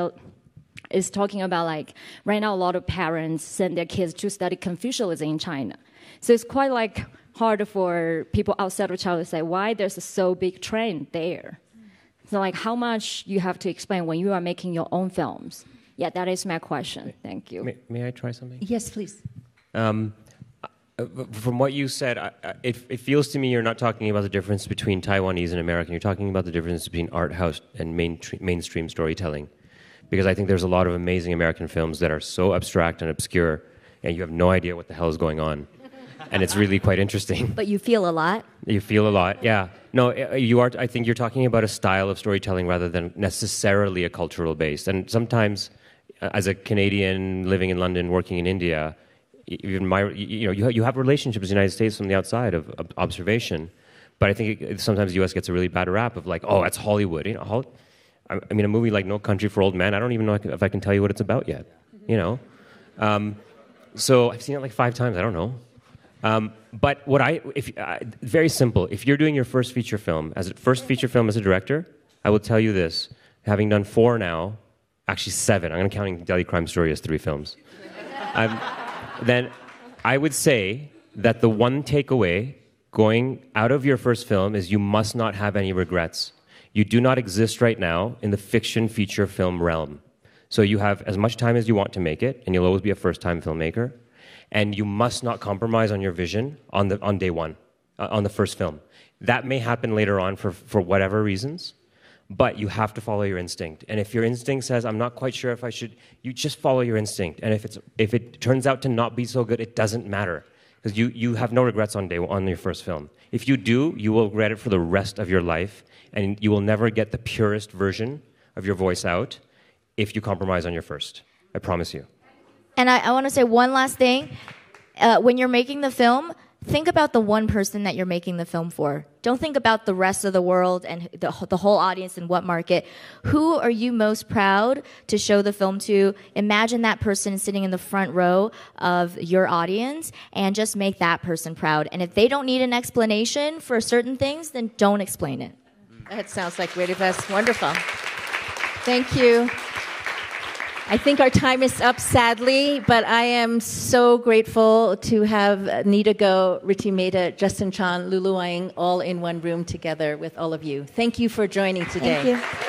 talking about like right now a lot of parents send their kids to study Confucianism in China. So it's quite like hard for people outside of China to say why there's a so big trend there. So like how much you have to explain when you are making your own films. Yeah, that is my question. Thank you. May I try something? Yes, please. From what you said, it feels to me you're not talking about the difference between Taiwanese and American. You're talking about the difference between art house and mainstream storytelling. Because I think there's a lot of amazing American films that are so abstract and obscure, and you have no idea what the hell is going on. And it's really quite interesting. But you feel a lot. You feel a lot, yeah. No, you are. I think you're talking about a style of storytelling rather than necessarily a cultural base. And sometimes, as a Canadian living in London, working in India, you have relationships with the United States from the outside of observation. But I think sometimes the U.S. gets a really bad rap of like, oh, that's Hollywood. You know, I mean, a movie like No Country for Old Men, I don't even know if I can tell you what it's about yet. You know, so I've seen it like 5 times. I don't know. But very simple. If you're doing your first feature film as a director, I will tell you this: having done 4 now, actually 7. I'm counting Delhi Crime Story as 3 films. Then I would say that the one takeaway going out of your first film is you must not have any regrets. You do not exist right now in the fiction feature film realm. So you have as much time as you want to make it, and you'll always be a first-time filmmaker. And you must not compromise on your vision on day one, on the first film. That may happen later on for whatever reasons, but you have to follow your instinct. And if your instinct says, I'm not quite sure if I should, you just follow your instinct. And if it turns out to not be so good, it doesn't matter. Because you have no regrets on your first film. If you do, you will regret it for the rest of your life, and you will never get the purest version of your voice out if you compromise on your first. I promise you. And I want to say one last thing. When you're making the film, think about the one person that you're making the film for. Don't think about the rest of the world and the whole audience and what market. Who are you most proud to show the film to? Imagine that person sitting in the front row of your audience and just make that person proud. And if they don't need an explanation for certain things, then don't explain it. That sounds like really best. Wonderful. Thank you. I think our time is up, sadly, but I am so grateful to have Anita Gou, Richie Mehta, Justin Chon, Lulu Wang all in one room together with all of you. Thank you for joining today. Thank you.